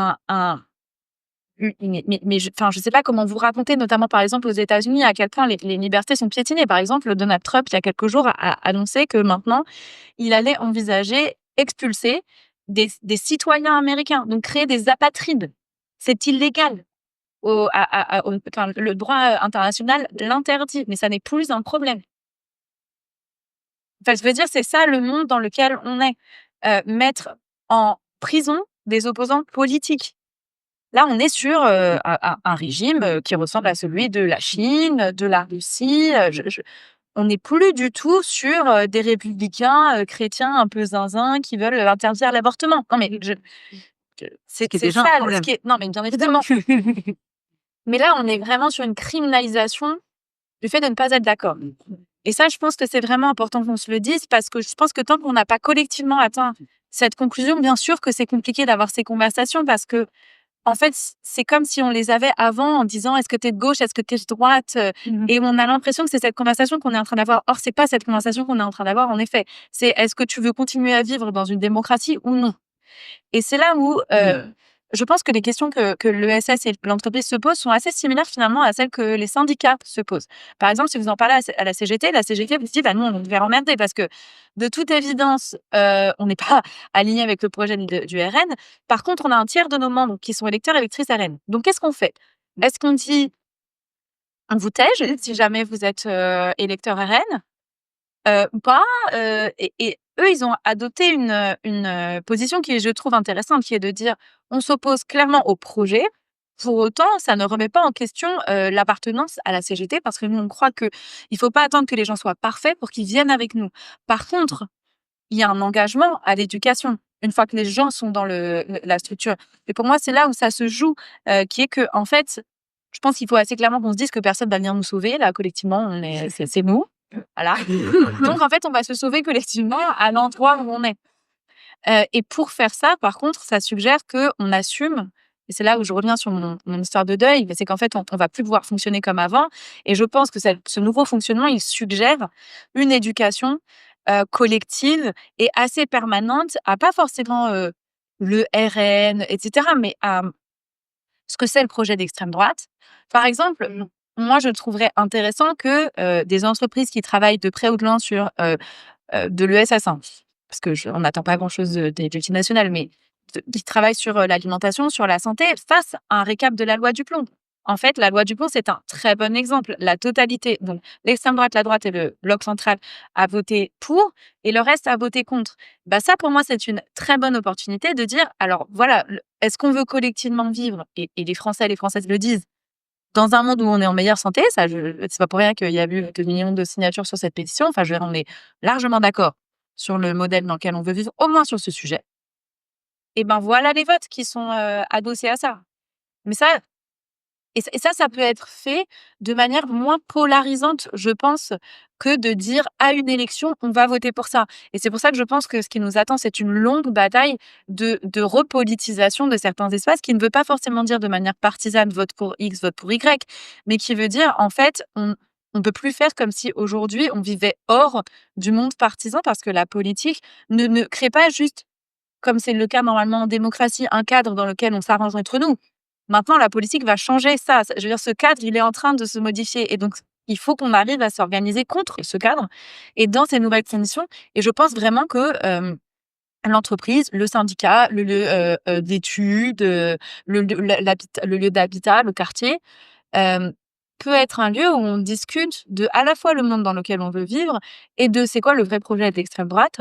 je sais pas comment vous raconter, notamment par exemple aux États-Unis, à quel point les libertés sont piétinées. Par exemple, Donald Trump, il y a quelques jours, a annoncé que maintenant, il allait envisager expulser des citoyens américains, donc créer des apatrides. C'est illégal. Le droit international l'interdit, mais ça n'est plus un problème. Enfin, je veux dire, c'est ça le monde dans lequel on est. Mettre en prison des opposants politiques. Là, on est sur un régime qui ressemble à celui de la Chine, de la Russie. On n'est plus du tout sur des républicains chrétiens un peu zinzin qui veulent interdire l'avortement. Non, mais c'est déjà un ça. problème. Non, mais bien évidemment. Mais là, on est vraiment sur une criminalisation du fait de ne pas être d'accord. Et ça, je pense que c'est vraiment important qu'on se le dise, parce que je pense que tant qu'on n'a pas collectivement atteint cette conclusion, bien sûr que c'est compliqué d'avoir ces conversations, parce que, en fait, c'est comme si on les avait avant en disant est-ce que tu es de gauche, est-ce que tu es de droite, et on a l'impression que c'est cette conversation qu'on est en train d'avoir. Or, c'est pas cette conversation qu'on est en train d'avoir, en effet. C'est est-ce que tu veux continuer à vivre dans une démocratie ou non? Et c'est là où je pense que les questions que l'ESS et l'entreprise se posent sont assez similaires finalement à celles que les syndicats se posent. Par exemple, si vous en parlez à la CGT vous se dit bah, nous, on devait emmerder, parce que de toute évidence, on n'est pas aligné avec le projet du RN. Par contre, on a un tiers de nos membres qui sont électeurs et électrices RN. Donc, qu'est-ce qu'on fait? Est-ce qu'on dit on vous tège si jamais vous êtes électeur RN ou pas? Et eux, ils ont adopté une position qui, je trouve intéressante, qui est de dire on s'oppose clairement au projet. Pour autant, ça ne remet pas en question l'appartenance à la CGT, parce que nous, on croit qu'il ne faut pas attendre que les gens soient parfaits pour qu'ils viennent avec nous. Par contre, il y a un engagement à l'éducation une fois que les gens sont dans la structure. Et pour moi, c'est là où ça se joue, qui est que, en fait, je pense qu'il faut assez clairement qu'on se dise que personne ne va venir nous sauver. Là, collectivement, c'est nous. Voilà. Donc, en fait, on va se sauver collectivement à l'endroit où on est. Et pour faire ça, par contre, ça suggère qu'on assume, et c'est là où je reviens sur mon histoire de deuil, c'est qu'en fait, on va plus pouvoir fonctionner comme avant. Et je pense que ce nouveau fonctionnement, il suggère une éducation collective et assez permanente à pas forcément le RN, etc., mais à ce que c'est le projet d'extrême droite. Par exemple, moi, je trouverais intéressant que des entreprises qui travaillent de près ou de loin sur de l'ESS, parce qu'on n'attend pas grand-chose des multinationales, mais qui travaillent sur l'alimentation, sur la santé, fassent un récap de la loi du plomb. En fait, la loi du plomb, c'est un très bon exemple. La totalité, donc l'extrême droite, la droite et le bloc central a voté pour, et le reste a voté contre. Bah ça, pour moi, c'est une très bonne opportunité de dire, alors voilà, est-ce qu'on veut collectivement vivre, et les Français et les Françaises le disent, dans un monde où on est en meilleure santé, ça, c'est pas pour rien qu'il y a eu 2 millions de signatures sur cette pétition. Enfin, je veux dire, on est largement d'accord sur le modèle dans lequel on veut vivre, au moins sur ce sujet. Et ben voilà les votes qui sont adossés à ça. Mais ça, ça peut être fait de manière moins polarisante, je pense, que de dire à une élection, on va voter pour ça. Et c'est pour ça que je pense que ce qui nous attend, c'est une longue bataille de repolitisation de certains espaces, qui ne veut pas forcément dire de manière partisane vote pour X, vote pour Y, mais qui veut dire, en fait, on ne peut plus faire comme si aujourd'hui on vivait hors du monde partisan, parce que la politique ne crée pas juste, comme c'est le cas normalement en démocratie, un cadre dans lequel on s'arrange entre nous. Maintenant, la politique va changer ça. Je veux dire, ce cadre, il est en train de se modifier. Et donc, il faut qu'on arrive à s'organiser contre ce cadre et dans ces nouvelles conditions. Et je pense vraiment que l'entreprise, le syndicat, le lieu d'études, le lieu d'habitat, le quartier, peut être un lieu où on discute de à la fois le monde dans lequel on veut vivre et de c'est quoi le vrai projet d'extrême droite,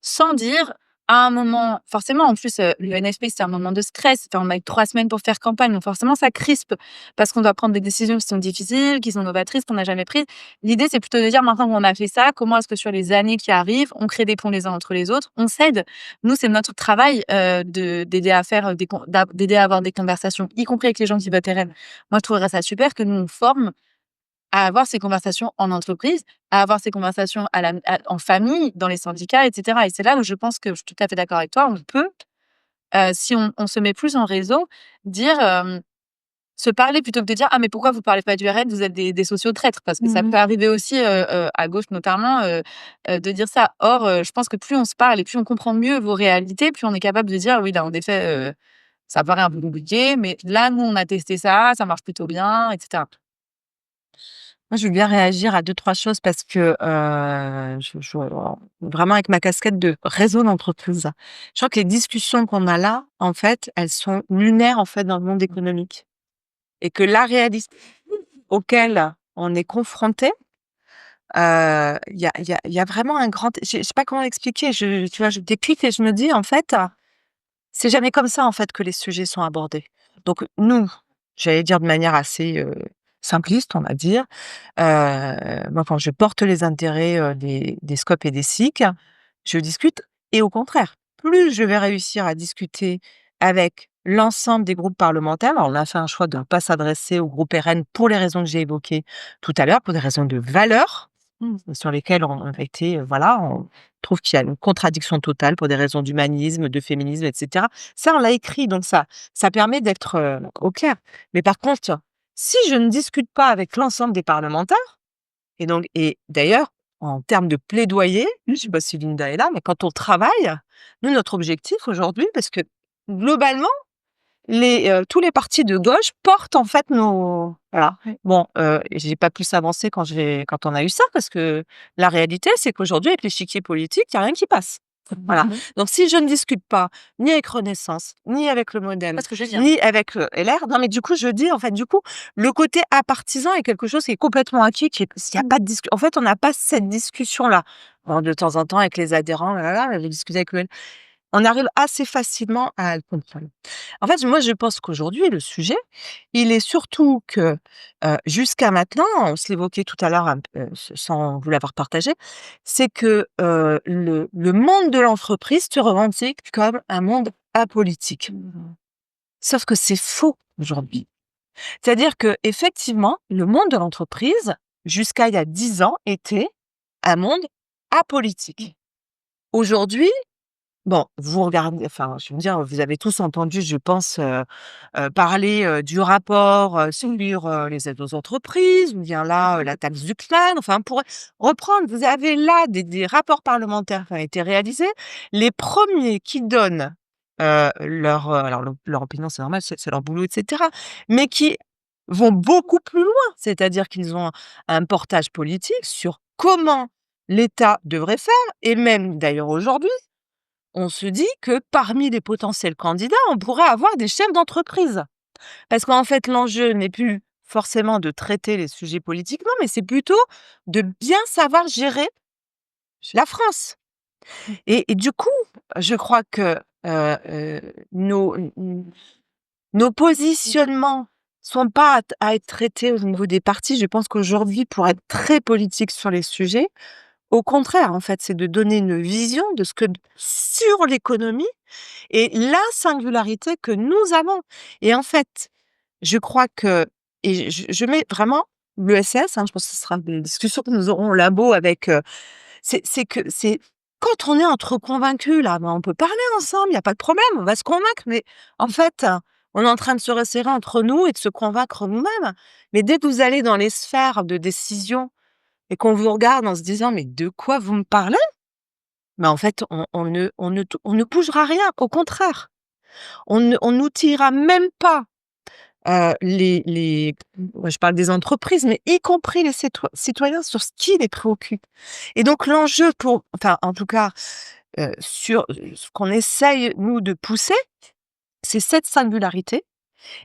sans dire à un moment, forcément, en plus, le NFP, c'est un moment de stress. Enfin, on a eu 3 semaines pour faire campagne, donc forcément, ça crispe, parce qu'on doit prendre des décisions qui sont difficiles, qui sont novatrices, qu'on n'a jamais prises. L'idée, c'est plutôt de dire, maintenant qu'on a fait ça, comment est-ce que sur les années qui arrivent, on crée des ponts les uns entre les autres, on s'aide. Nous, c'est notre travail d'aider à faire d'aider à avoir des conversations, y compris avec les gens qui votent RN. Moi, je trouverais ça super que nous, on forme à avoir ces conversations en entreprise, à avoir ces conversations en famille, dans les syndicats, etc. Et c'est là où je pense que je suis tout à fait d'accord avec toi, on peut, si on se met plus en réseau, dire, se parler plutôt que de dire: «Ah mais pourquoi vous parlez pas du RN? Vous êtes des sociaux traîtres». Parce que ça peut arriver aussi, à gauche notamment, de dire ça. Or, je pense que plus on se parle et plus on comprend mieux vos réalités, plus on est capable de dire: «Oui, là, en effet, ça paraît un peu compliqué, mais là, nous, on a testé ça marche plutôt bien», et cetera. Moi, je veux bien réagir à 2-3 choses parce que, vraiment avec ma casquette de réseau d'entreprise, je crois que les discussions qu'on a là, en fait, elles sont lunaires, en fait, dans le monde économique et que la réalité auquel on est confronté, il y a vraiment un grand je sais pas comment expliquer, tu vois, je déclic et je me dis, en fait, c'est jamais comme ça, en fait, que les sujets sont abordés. Donc nous, j'allais dire de manière assez, simpliste, on va dire, moi, quand je porte les intérêts, des SCOP et des SIC, je discute et au contraire, plus je vais réussir à discuter avec l'ensemble des groupes parlementaires. Alors, on a fait un choix de ne pas s'adresser au groupe RN pour les raisons que j'ai évoquées tout à l'heure, pour des raisons de valeurs, sur lesquelles on a été, voilà, on trouve qu'il y a une contradiction totale pour des raisons d'humanisme, de féminisme, et cetera. Ça, on l'a écrit, donc ça permet d'être, au clair. Mais par contre, si je ne discute pas avec l'ensemble des parlementaires et d'ailleurs, en termes de plaidoyer, je ne sais pas si Linda est là, mais quand on travaille, nous, notre objectif aujourd'hui, parce que globalement, tous les partis de gauche portent en fait nos voilà. Bon, j'ai pas plus avancé quand on a eu ça, parce que la réalité, c'est qu'aujourd'hui, avec l'échiquier politique, il y a rien qui passe. Voilà. Donc si je ne discute pas, ni avec Renaissance, ni avec le MoDem, Parce que je viens. ni avec, LR, non mais du coup, je dis, en fait, du coup, le côté apartisan est quelque chose qui est complètement acquis, il y a pas de en fait, on n'a pas cette discussion-là. Bon, de temps en temps, avec les adhérents, je discute avec le on arrive assez facilement à le comprendre. En fait, moi, je pense qu'aujourd'hui, le sujet, il est surtout que, jusqu'à maintenant, on se l'évoquait tout à l'heure un p sans vous l'avoir partagé, c'est que, le monde de l'entreprise se revendique comme un monde apolitique. Sauf que c'est faux aujourd'hui. C'est-à-dire qu'effectivement, le monde de l'entreprise, jusqu'à il y a 10 ans, était un monde apolitique. Aujourd'hui, bon, vous regardez enfin, je veux dire, vous avez tous entendu, je pense, parler, du rapport, sur, les aides aux entreprises, ou bien là, la taxe du clan, enfin, on pourrait reprendre. Vous avez là des rapports parlementaires qui ont été réalisés. Les premiers qui donnent, alors leur opinion, c'est normal, c'est leur boulot et cetera, mais qui vont beaucoup plus loin. C'est-à-dire qu'ils ont un portage politique sur comment l'État devrait faire et même d'ailleurs aujourd'hui, on se dit que parmi les potentiels candidats, on pourrait avoir des chefs d'entreprise. Parce qu'en fait, l'enjeu n'est plus forcément de traiter les sujets politiquement, mais c'est plutôt de bien savoir gérer la France. Et du coup, je crois que nos positionnements sont pas à être traités au niveau des partis. Je pense qu'aujourd'hui, pour être très politique sur les sujets, au contraire, en fait, c'est de donner une vision de ce que sur l'économie et la singularité que nous avons. Et en fait, je crois que et je mets vraiment l'ESS, je pense que ce sera une discussion que nous aurons au labo avec, c'est que c'est quand on est entre convaincus là, on peut parler ensemble, il y a pas de problème, on va se convaincre, mais en fait, on est en train de se resserrer entre nous et de se convaincre nous-mêmes. Mais dès que vous allez dans les sphères de décision et qu'on vous regarde en se disant: «Mais de quoi vous me parlez?» Mais en fait, on ne bougera rien, au contraire. On n'outillera même pas, je parle des entreprises, mais y compris les citoyens sur ce qui les préoccupe. Et donc l'enjeu enfin, en tout cas, sur ce qu'on essaye, nous, de pousser, c'est cette singularité.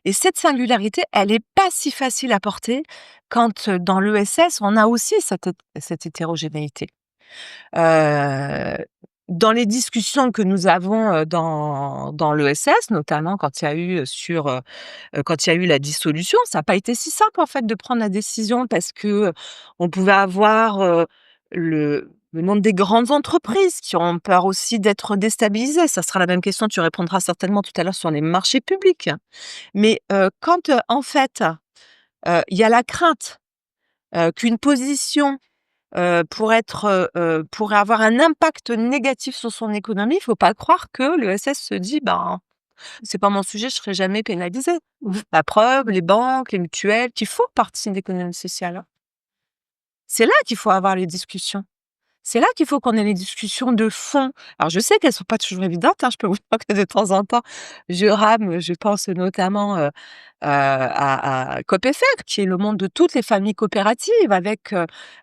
Et cette singularité, elle est pas si facile à porter quand, dans l'ESS, on a aussi cette hétérogénéité. Heu, dans les discussions que nous avons, dans l'ESS, notamment quand il y a eu, quand il y a eu la dissolution, ça n'a pas été si simple, en fait, de prendre la décision parce que, on pouvait avoir, le monde des grandes entreprises qui ont peur aussi d'être déstabilisées. Ça sera la même question, tu répondras certainement tout à l'heure sur les marchés publics. Mais, quand, en fait, il y a la crainte, qu'une position pourrait avoir un impact négatif sur son économie, il faut pas croire que l'ESS se dit: «Ben, c'est pas mon sujet, je serai jamais pénalisé». La preuve, les banques, les mutuelles qui font partie de l'économie sociale, hein. C'est là qu'il faut avoir les discussions. C'est là qu'il faut qu'on ait les discussions de fond. Alors je sais qu'elles sont pas toujours évidentes, hein, je peux vous dire que de temps en temps, je rame, je pense notamment, à COPFR, qui est le monde de toutes les familles coopératives avec,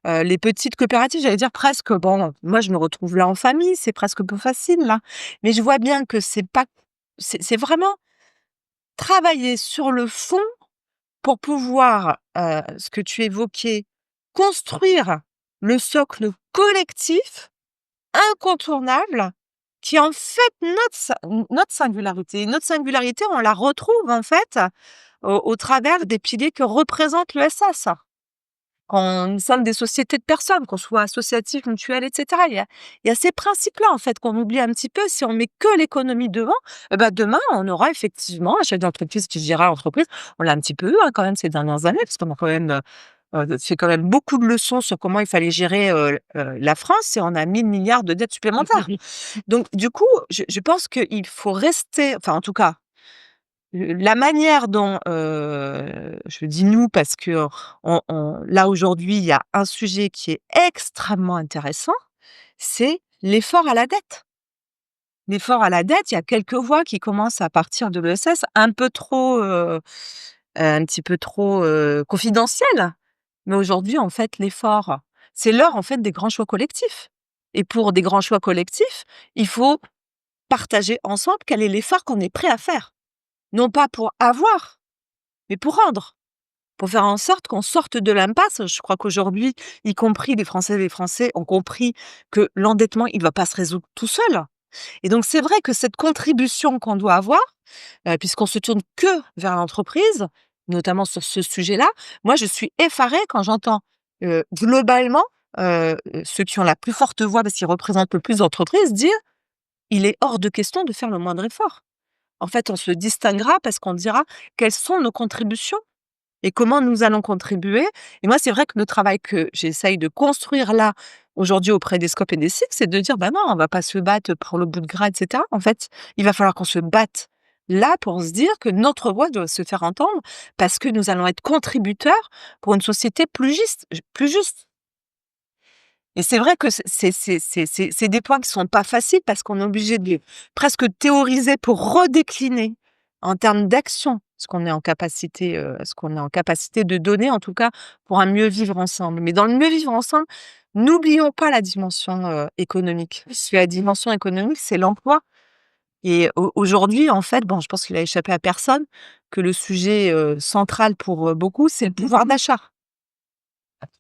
les petites coopératives, j'allais dire presque bon, moi je me retrouve là en famille, c'est presque plus facile là. Mais je vois bien que c'est pas c'est vraiment travailler sur le fond pour pouvoir, ce que tu évoquais, construire le socle collectif incontournable qui est en fait notre singularité. Notre singularité, on la retrouve en fait au travers des piliers que représente l'ESS. Quand nous sommes des sociétés de personnes, qu'on soit associatifs, mutuelles, et cetera. Il y a ces principes-là en fait qu'on oublie un petit peu. Si on met que l'économie devant, demain on aura effectivement un chef d'entreprise qui gérera l'entreprise. On l'a un petit peu eu, hein, quand même ces dernières années, parce qu'on a quand même fait quand même beaucoup de leçons sur comment il fallait gérer, la France et on a 1 000 milliards de dettes supplémentaires. Donc du coup, je pense qu'il faut rester enfin en tout cas, la manière dont, je dis «nous» parce que on là aujourd'hui, il y a un sujet qui est extrêmement intéressant, c'est l'effort à la dette. L'effort à la dette, il y a quelques voix qui commencent à partir de l'ESS un peu trop, un petit peu trop, confidentielles. Mais aujourd'hui, en fait, l'effort, c'est l'heure, en fait, des grands choix collectifs. Et pour des grands choix collectifs, il faut partager ensemble quel est l'effort qu'on est prêt à faire. Non pas pour avoir, mais pour rendre. Pour faire en sorte qu'on sorte de l'impasse. Je crois qu'aujourd'hui, y compris les Françaises et les Français ont compris que l'endettement, il ne va pas se résoudre tout seul. Et donc, c'est vrai que cette contribution qu'on doit avoir, puisqu'on se tourne que vers l'entreprise, notamment sur ce sujet-là, moi, je suis effarée quand j'entends, globalement, ceux qui ont la plus forte voix, parce qu'ils représentent le plus d'entreprises, dire: «Il est hors de question de faire le moindre effort». En fait, on se distinguera parce qu'on dira quelles sont nos contributions et comment nous allons contribuer. Et moi, c'est vrai que le travail que j'essaye de construire là, aujourd'hui, auprès des SCOP et des SIC, c'est de dire: «Bah non, on va pas se battre pour le bout de gras, et cetera». En fait, il va falloir qu'on se batte là pour se dire que notre voix doit se faire entendre parce que nous allons être contributeurs pour une société plus juste. Et c'est vrai que c'est des points qui sont pas faciles parce qu'on est obligé de les presque théoriser pour redécliner en termes d'action ce qu'on est en capacité de donner, en tout cas, pour un mieux vivre ensemble. Mais dans le mieux vivre ensemble, n'oublions pas la dimension, économique. Parce que la dimension économique, c'est l'emploi et aujourd'hui, en fait, bon, je pense qu'il a échappé à personne que le sujet, central pour, beaucoup, c'est le pouvoir d'achat.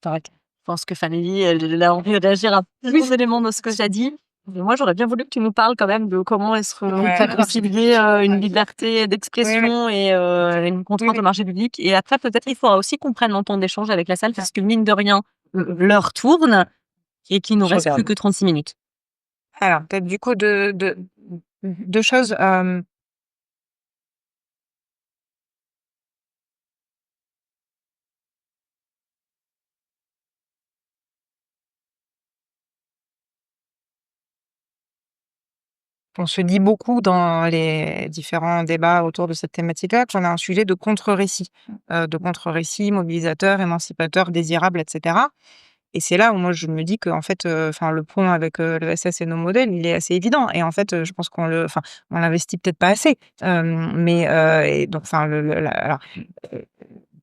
Je pense que Fanny, elle a envie de réagir à plusieurs éléments de ce que j'ai dit. Mais moi, j'aurais bien voulu que tu nous parles quand même de comment est-ce qu'on Ouais. fait concilier une liberté Oui, d'expression et une contrainte au marché public. Et après, peut-être, il faudra aussi qu'on prenne mon temps d'échange avec la salle parce que mine de rien, l'heure tourne et qu'il nous Je reste plus regarde. que 36 minutes. Alors, peut-être du coup deux choses. On se dit beaucoup dans les différents débats autour de cette thématique-là qu'on a un sujet de contre-récit mobilisateur, émancipateur, désirable, etc. Et c'est là où moi je me dis que en fait, enfin le pont avec, l'ESS et nos modèles, il est assez évident et en fait, je pense on l'investit peut-être pas assez. Mais, et donc enfin alors, heu,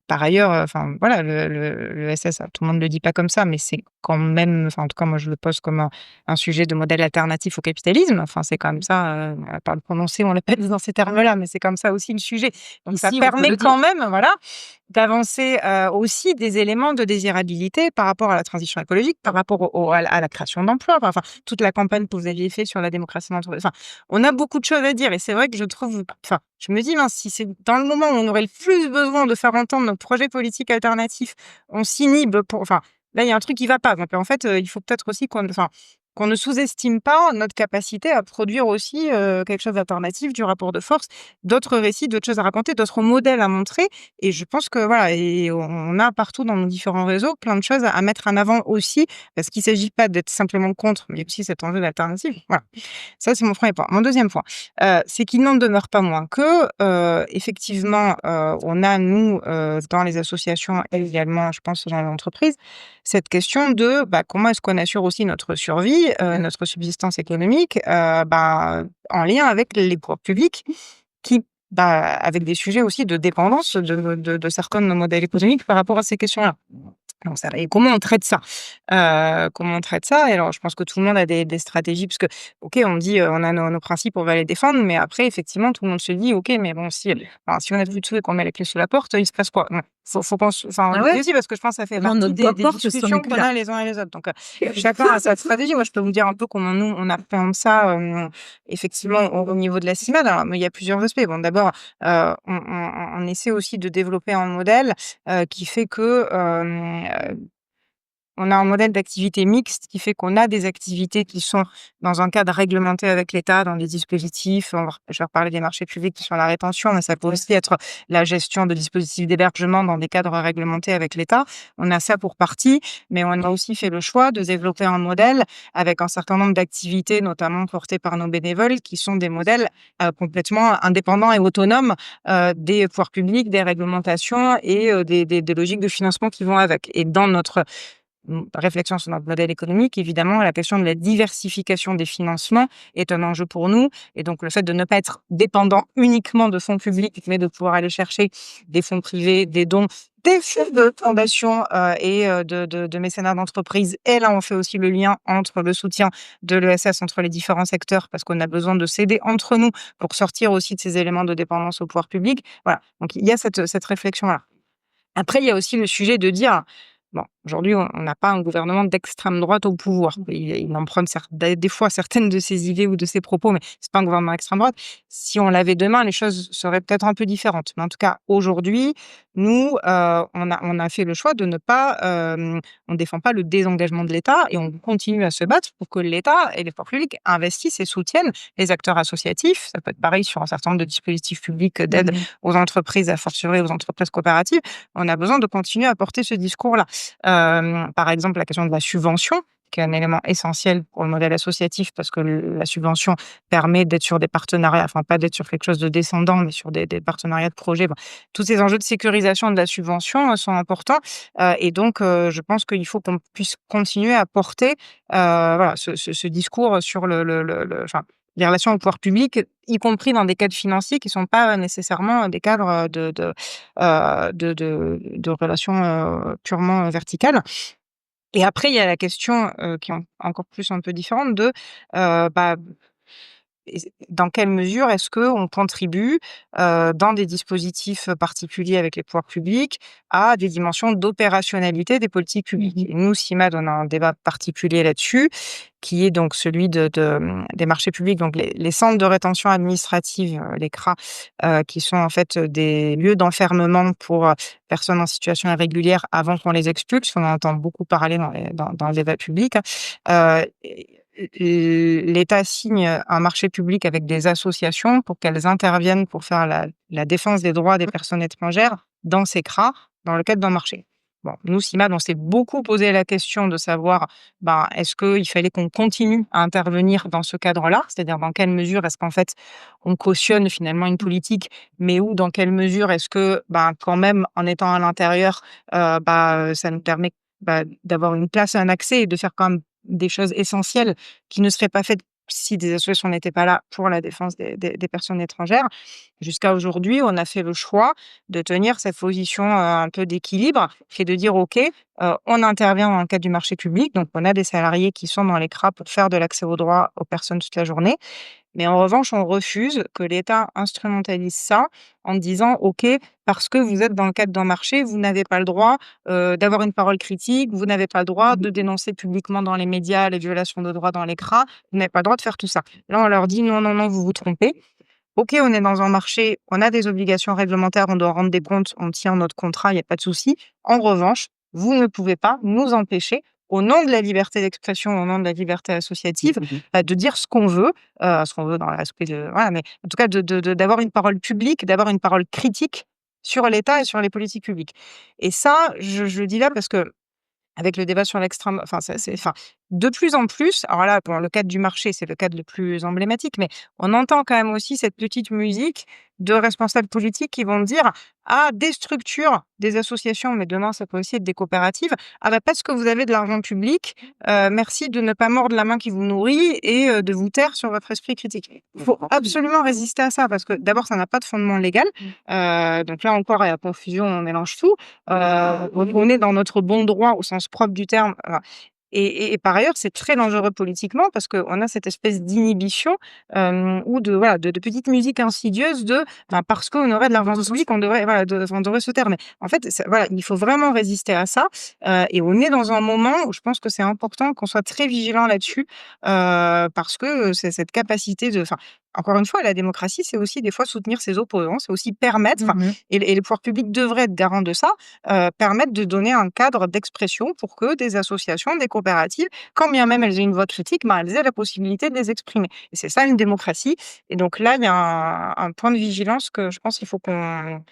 par ailleurs, enfin voilà, l'ESS, tout le monde ne le dit pas comme ça, mais c'est quand même, enfin en tout cas moi je le pose comme un sujet de modèle alternatif au capitalisme. Enfin c'est quand même ça, on va pas le prononcer, on l'a pas dit dans ces termes-là, mais c'est comme ça aussi le sujet. Donc ça Ici, on peut permet le quand dire. même, voilà, d'avancer, aussi des éléments de désirabilité par rapport à la transition écologique, par rapport à la création d'emplois, enfin toute la campagne que vous aviez fait sur la démocratie d'entreprise. Enfin, on a beaucoup de choses à dire et c'est vrai que je trouve, enfin, je me dis: «Mince, si c'est dans le moment où on aurait le plus besoin de faire entendre notre projet politique alternatif, on s'inhibe pour», enfin, là, il y a un truc qui va pas. Donc en fait, il faut peut-être aussi qu'on qu'on ne sous-estime pas notre capacité à produire aussi quelque chose d'alternatif, du rapport de force, d'autres récits, d'autres choses à raconter, d'autres modèles à montrer. Et je pense que voilà, et on a partout dans nos différents réseaux plein de choses à mettre en avant aussi, parce qu'il ne s'agit pas d'être simplement contre, mais aussi cet enjeu d'alternative. Voilà. Ça, c'est mon premier point. Mon deuxième point, c'est qu'il n'en demeure pas moins que, effectivement, on a, nous, dans les associations et également, je pense, dans l'entreprise, cette question de comment est-ce qu'on assure aussi notre survie, notre subsistance économique, en lien avec les pouvoirs publics qui, avec des sujets aussi de dépendance de certains de nos modèles économiques par rapport à ces questions-là. Donc ça, et comment on traite ça? Comment on traite ça? Et alors, je pense que tout le monde a des stratégies, parce que, OK, on dit, on a nos principes, on va les défendre, mais après, effectivement, tout le monde se dit: «OK, mais bon, si on a plus de sous et qu'on met les clés sous la porte, il se passe quoi?» Ouais, faut penser, enfin, Ah ouais? aussi, parce que je pense que ça fait Vraiment, partie notre des porte, ce sont discussions les qu'on plus a les uns et les autres. Donc, chacun a sa stratégie. Moi, je peux vous dire un peu comment nous, on appréhende ça, effectivement, au niveau de la CIMAD. Alors, mais il y a plusieurs aspects. Bon, d'abord, on essaie aussi de développer un modèle, qui fait que, on a un modèle d'activité mixte qui fait qu'on a des activités qui sont dans un cadre réglementé avec l'État, dans des dispositifs. Je vais reparler des marchés publics sur la rétention, mais ça peut aussi être la gestion de dispositifs d'hébergement dans des cadres réglementés avec l'État. On a ça pour partie, mais on a aussi fait le choix de développer un modèle avec un certain nombre d'activités, notamment portées par nos bénévoles, qui sont des modèles complètement indépendants et autonomes des pouvoirs publics, des réglementations et des logiques de financement qui vont avec. Et dans notre réflexion sur notre modèle économique, évidemment, la question de la diversification des financements est un enjeu pour nous. Et donc, le fait de ne pas être dépendant uniquement de fonds publics, mais de pouvoir aller chercher des fonds privés, des dons, des fonds de fondation et de mécénat d'entreprise. Et là, on fait aussi le lien entre le soutien de l'ESS entre les différents secteurs, parce qu'on a besoin de s'aider entre nous pour sortir aussi de ces éléments de dépendance au pouvoir public. Voilà. Donc, il y a cette réflexion-là. Après, il y a aussi le sujet de dire, bon, aujourd'hui, on n'a pas un gouvernement d'extrême droite au pouvoir. Il emprunte des fois certaines de ses idées ou de ses propos, mais c'est pas un gouvernement d'extrême droite. Si on l'avait demain, les choses seraient peut-être un peu différentes. Mais en tout cas, aujourd'hui, nous, on a fait le choix de ne pas, on défend pas le désengagement de l'État, et on continue à se battre pour que l'État et les pouvoirs publics investissent et soutiennent les acteurs associatifs. Ça peut être pareil sur un certain nombre de dispositifs publics d'aide aux entreprises, à fortiori aux entreprises coopératives. On a besoin de continuer à porter ce discours-là. Par exemple, la question de la subvention, qui est un élément essentiel pour le modèle associatif, parce que la subvention permet d'être sur des partenariats, enfin pas d'être sur quelque chose de descendant, mais sur des partenariats de projets. Bon, tous ces enjeux de sécurisation de la subvention sont importants, et donc je pense qu'il faut qu'on puisse continuer à porter ce discours sur les relations au pouvoir public, y compris dans des cadres financiers qui ne sont pas nécessairement des cadres de relations purement verticales. Et après, il y a la question qui est encore plus un peu différente de dans quelle mesure est-ce qu'on contribue dans des dispositifs particuliers avec les pouvoirs publics à des dimensions d'opérationnalité des politiques publiques. Et nous, CIMAD, on a un débat particulier là-dessus, qui est donc celui des marchés publics, donc les centres de rétention administrative, les CRA, qui sont en fait des lieux d'enfermement pour personnes en situation irrégulière avant qu'on les expulse. On en entend beaucoup parler dans le débat public. L'État signe un marché public avec des associations pour qu'elles interviennent pour faire la défense des droits des personnes étrangères dans ces CRA, dans le cadre d'un marché. Bon, nous, CIMAD, on s'est beaucoup posé la question de savoir, est-ce qu'il fallait qu'on continue à intervenir dans ce cadre-là? C'est-à-dire, dans quelle mesure est-ce qu'en fait, on cautionne finalement une politique, mais dans quelle mesure est-ce que, quand même, en étant à l'intérieur, ça nous permet d'avoir une place et un accès et de faire quand même des choses essentielles qui ne seraient pas faites si des associations n'étaient pas là pour la défense des personnes étrangères. Jusqu'à aujourd'hui, on a fait le choix de tenir cette position un peu d'équilibre, qui est de dire, OK, on intervient dans le cadre du marché public, donc on a des salariés qui sont dans les CRA pour faire de l'accès aux droits aux personnes toute la journée. Mais en revanche, on refuse que l'État instrumentalise ça en disant, OK, parce que vous êtes dans le cadre d'un marché, vous n'avez pas le droit d'avoir une parole critique, vous n'avez pas le droit de dénoncer publiquement dans les médias les violations de droits dans les CRA, vous n'avez pas le droit de faire tout ça. Là, on leur dit, non, vous vous trompez. OK, on est dans un marché, on a des obligations réglementaires, on doit rendre des comptes, on tient notre contrat, il n'y a pas de souci. En revanche, vous ne pouvez pas nous empêcher au nom de la liberté d'expression, au nom de la liberté associative, de dire ce qu'on veut dans l'aspect de voilà, mais en tout cas d'avoir une parole publique, d'avoir une parole critique sur l'État et sur les politiques publiques. Et ça, je le dis là parce que avec le débat sur l'extrême enfin, ça c'est enfin, de plus en plus, alors là, pour le cadre du marché, c'est le cadre le plus emblématique, mais on entend quand même aussi cette petite musique de responsables politiques qui vont dire: «Ah, des structures, des associations, mais demain ça peut aussi être des coopératives. Ah bah, parce que vous avez de l'argent public, merci de ne pas mordre la main qui vous nourrit et de vous taire sur votre esprit critique». Il faut absolument résister à ça parce que d'abord, ça n'a pas de fondement légal. Donc là encore, il y a confusion, on mélange tout. On est dans notre bon droit au sens propre du terme, voilà. Et par ailleurs, c'est très dangereux politiquement parce qu'on a cette espèce d'inhibition, ou de voilà, de petite musique insidieuse de, enfin, parce qu'on aurait de l'argent public, on devrait voilà, on devrait se taire. Mais en fait, voilà, il faut vraiment résister à ça. Et on est dans un moment où je pense que c'est important qu'on soit très vigilant là-dessus, parce que c'est cette capacité de, enfin, encore une fois, la démocratie, c'est aussi des fois soutenir ses opposants, c'est aussi permettre, et les pouvoirs publics devraient être garants de ça, permettre de donner un cadre d'expression pour que des associations, des coopératives, quand bien même elles aient une voix critique, ben, elles aient la possibilité de les exprimer. Et c'est ça une démocratie. Et donc là, il y a un point de vigilance que je pense qu'il faut qu'on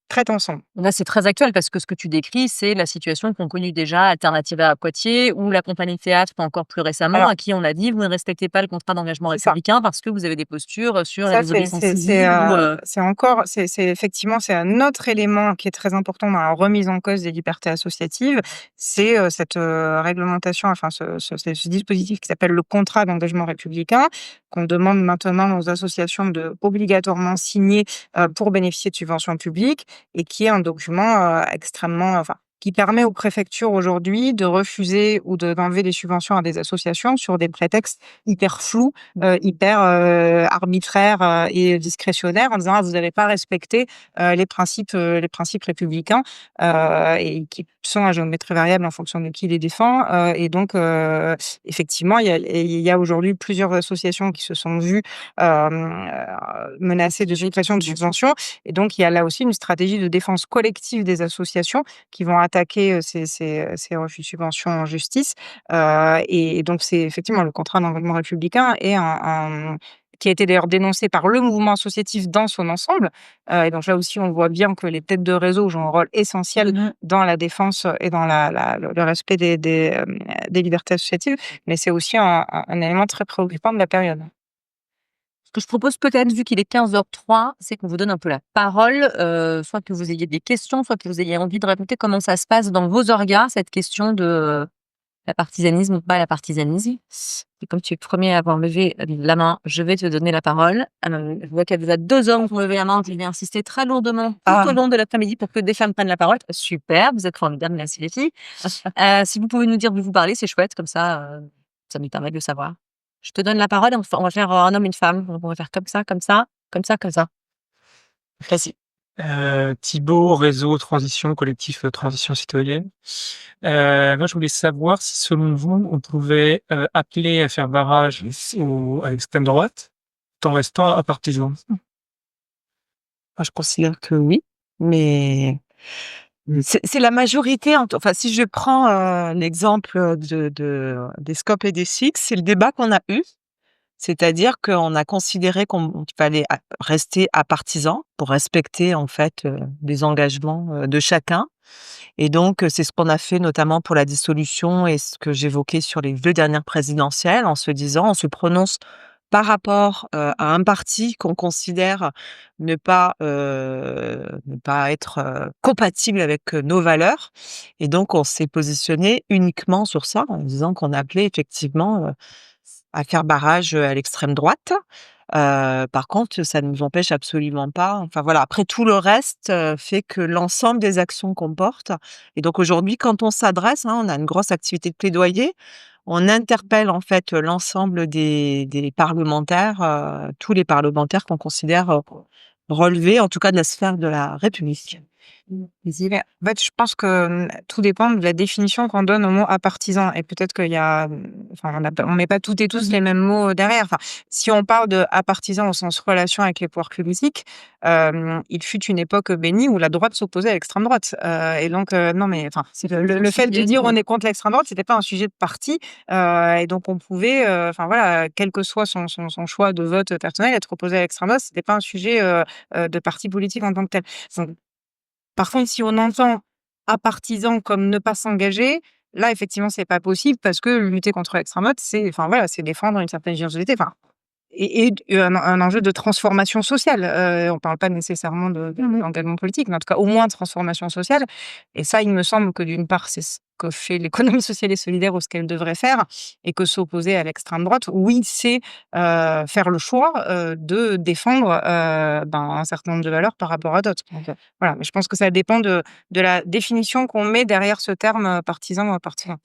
traite ensemble. Là, c'est très actuel parce que ce que tu décris, c'est la situation qu'ont connue déjà Alternativa à Poitiers ou la compagnie de théâtre encore plus récemment, Alors à qui on a dit: «Vous ne respectez pas le contrat d'engagement c'est ça. républicain parce que vous avez des postures sur la Ça, désobéissance civile ou». c'est encore c'est effectivement, c'est un autre élément qui est très important dans la remise en cause des libertés associatives. C'est, cette, réglementation, enfin ce dispositif qui s'appelle le contrat d'engagement républicain, qu'on demande maintenant aux associations de obligatoirement signer, pour bénéficier de subventions publiques et qui est un document, extrêmement enfin, qui permet aux préfectures aujourd'hui de refuser ou d'enlever des subventions à des associations sur des prétextes hyper flous, hyper, arbitraire, et discrétionnaire en disant: «Ah, vous n'avez pas respecté, les principes républicains», et qui sont à géométrie variable en fonction de qui les défend, et donc effectivement, il y a aujourd'hui plusieurs associations qui se sont vues, menacées de suppression de subventions et donc il y a là aussi une stratégie de défense collective des associations qui vont attaquer, ces refus de subventions en justice. Et donc c'est effectivement le contrat d'engagement républicain est un qui a été d'ailleurs dénoncé par le mouvement associatif dans son ensemble. Et donc là aussi, on voit bien que les têtes de réseau jouent un rôle essentiel dans la défense et dans le respect des libertés associatives, mais c'est aussi un élément très préoccupant de la période. Ce que je propose peut-être, vu qu'il est 15h03, c'est qu'on vous donne un peu la parole, soit que vous ayez des questions, soit que vous ayez envie de raconter comment ça se passe dans vos orgas, cette question de la partisanisme ou pas la partisanisme. Et comme tu es le premier à avoir levé la main, je vais te donner la parole. Je vois qu'il y a déjà 2 hommes qui ont levé la main. Je vais insister très lourdement tout au long de l'après-midi pour que des femmes prennent la parole. Super, vous êtes formidables, merci les filles. Si vous pouvez nous dire d'où vous parlez, c'est chouette, comme ça nous permet de le savoir. Je te donne la parole et on va faire un homme, une femme. On va faire comme ça, comme ça, comme ça, comme ça. Vas-y. Thibaut, réseau Transition, collectif Transition citoyenne. Moi, je voulais savoir si, selon vous, on pouvait appeler à faire barrage à l'extrême droite, tout en restant à partisan. Moi, je considère que oui, mais c'est la majorité. Enfin, si je prends l'exemple des Scop et des Six, c'est le débat qu'on a eu. C'est-à-dire qu'on a considéré qu'il fallait rester apartisan pour respecter en fait les engagements de chacun. Et donc, c'est ce qu'on a fait notamment pour la dissolution et ce que j'évoquais sur les 2 dernières présidentielles en se disant, on se prononce par rapport à un parti qu'on considère ne pas être compatible avec nos valeurs. Et donc, on s'est positionné uniquement sur ça en disant qu'on appelait effectivement à faire barrage à l'extrême droite. Par contre, ça ne nous empêche absolument pas enfin voilà, après tout le reste, fait que l'ensemble des actions qu'on porte et donc aujourd'hui, quand on s'adresse, hein, on a une grosse activité de plaidoyer. On interpelle en fait l'ensemble des parlementaires, tous les parlementaires qu'on considère, relever en tout cas de la sphère de la République. Mais en fait, je pense que tout dépend de la définition qu'on donne au mot apartisan. Et peut-être qu'il y a, enfin, on met pas toutes et tous les mêmes mots derrière. Enfin, si on parle de apartisan au sens relation avec les pouvoirs publics, il fut une époque bénie où la droite s'opposait à l'extrême droite. Et donc, non, mais enfin, c'est le fait de dire on est contre l'extrême droite, c'était pas un sujet de parti. Et donc, on pouvait, enfin voilà, quel que soit son choix de vote personnel, être opposé à l'extrême droite, c'était pas un sujet de parti politique en tant que tel. Donc, par contre, si on entend apartisan comme ne pas s'engager, là, effectivement, c'est pas possible parce que lutter contre l'extrême droite, c'est, enfin voilà, c'est défendre une certaine vision de société. Enfin, et un enjeu de transformation sociale. On parle pas nécessairement d'engagement politique, mais en tout cas, au moins de transformation sociale. Et ça, il me semble que d'une part, c'est ce que fait l'économie sociale et solidaire ou ce qu'elle devrait faire, et que s'opposer à l'extrême droite, oui, c'est faire le choix de défendre un certain nombre de valeurs par rapport à d'autres. Donc, voilà, mais je pense que ça dépend de la définition qu'on met derrière ce terme partisan ou apartisan.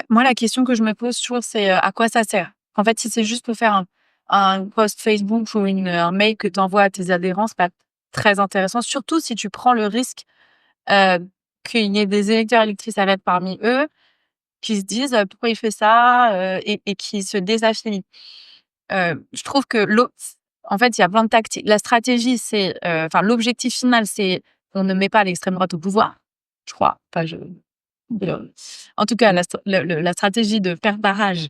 Moi, la question que je me pose toujours, c'est à quoi ça sert? En fait, si c'est juste pour faire un post Facebook ou un mail que tu envoies à tes adhérents, c'est pas très intéressant, surtout si tu prends le risque qu'il y ait des électeurs et électrices à l'aide parmi eux qui se disent pourquoi il fait ça et qui se désaffilient. Je trouve que en fait, il y a plein de tactiques. La stratégie, c'est, enfin, l'objectif final, c'est on ne met pas l'extrême droite au pouvoir, je crois. Enfin, en tout cas, la stratégie de faire barrage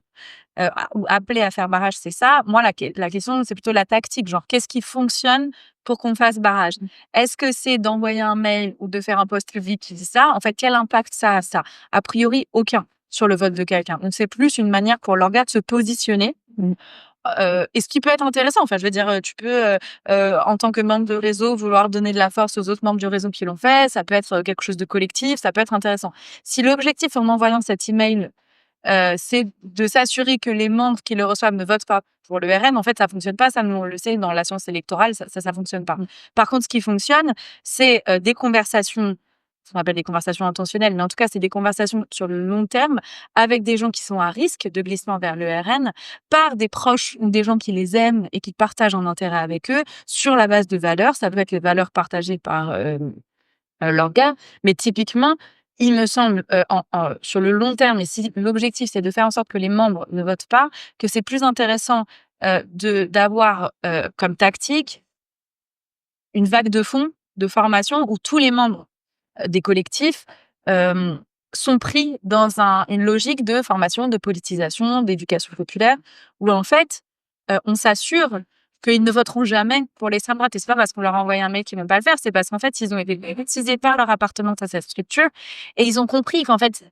ou appeler à faire barrage, c'est ça. Moi, la question, c'est plutôt la tactique. Genre, qu'est-ce qui fonctionne pour qu'on fasse barrage? Est-ce que c'est d'envoyer un mail ou de faire un post public qui dit ça? En fait, quel impact ça a, ça? A priori, aucun sur le vote de quelqu'un. Donc, c'est plus une manière pour l'organe de se positionner. Et ce qui peut être intéressant, enfin, je veux dire, tu peux, en tant que membre de réseau, vouloir donner de la force aux autres membres du réseau qui l'ont fait. Ça peut être quelque chose de collectif, ça peut être intéressant. Si l'objectif en envoyant cet email, c'est de s'assurer que les membres qui le reçoivent ne votent pas pour le RN, en fait, ça fonctionne pas. Ça, nous, on le sait, dans la science électorale, ça fonctionne pas. Par contre, ce qui fonctionne, c'est des conversations, ce qu'on appelle des conversations intentionnelles, mais en tout cas, c'est des conversations sur le long terme avec des gens qui sont à risque de glissement vers le RN, par des proches ou des gens qui les aiment et qui partagent un intérêt avec eux sur la base de valeurs. Ça peut être les valeurs partagées par l'organe, mais typiquement, il me semble, sur le long terme, et si l'objectif, c'est de faire en sorte que les membres ne votent pas, que c'est plus intéressant d'avoir comme tactique une vague de fonds, de formation, où tous les membres des collectifs sont pris dans une logique de formation, de politisation, d'éducation populaire, où en fait, on s'assure qu'ils ne voteront jamais pour l'extrême droite. Et c'est pas parce qu'on leur a envoyé un mail qu'ils ne veulent pas le faire, c'est parce qu'en fait, ils ont été politisés par leur appartenance à cette structure et ils ont compris qu'en fait,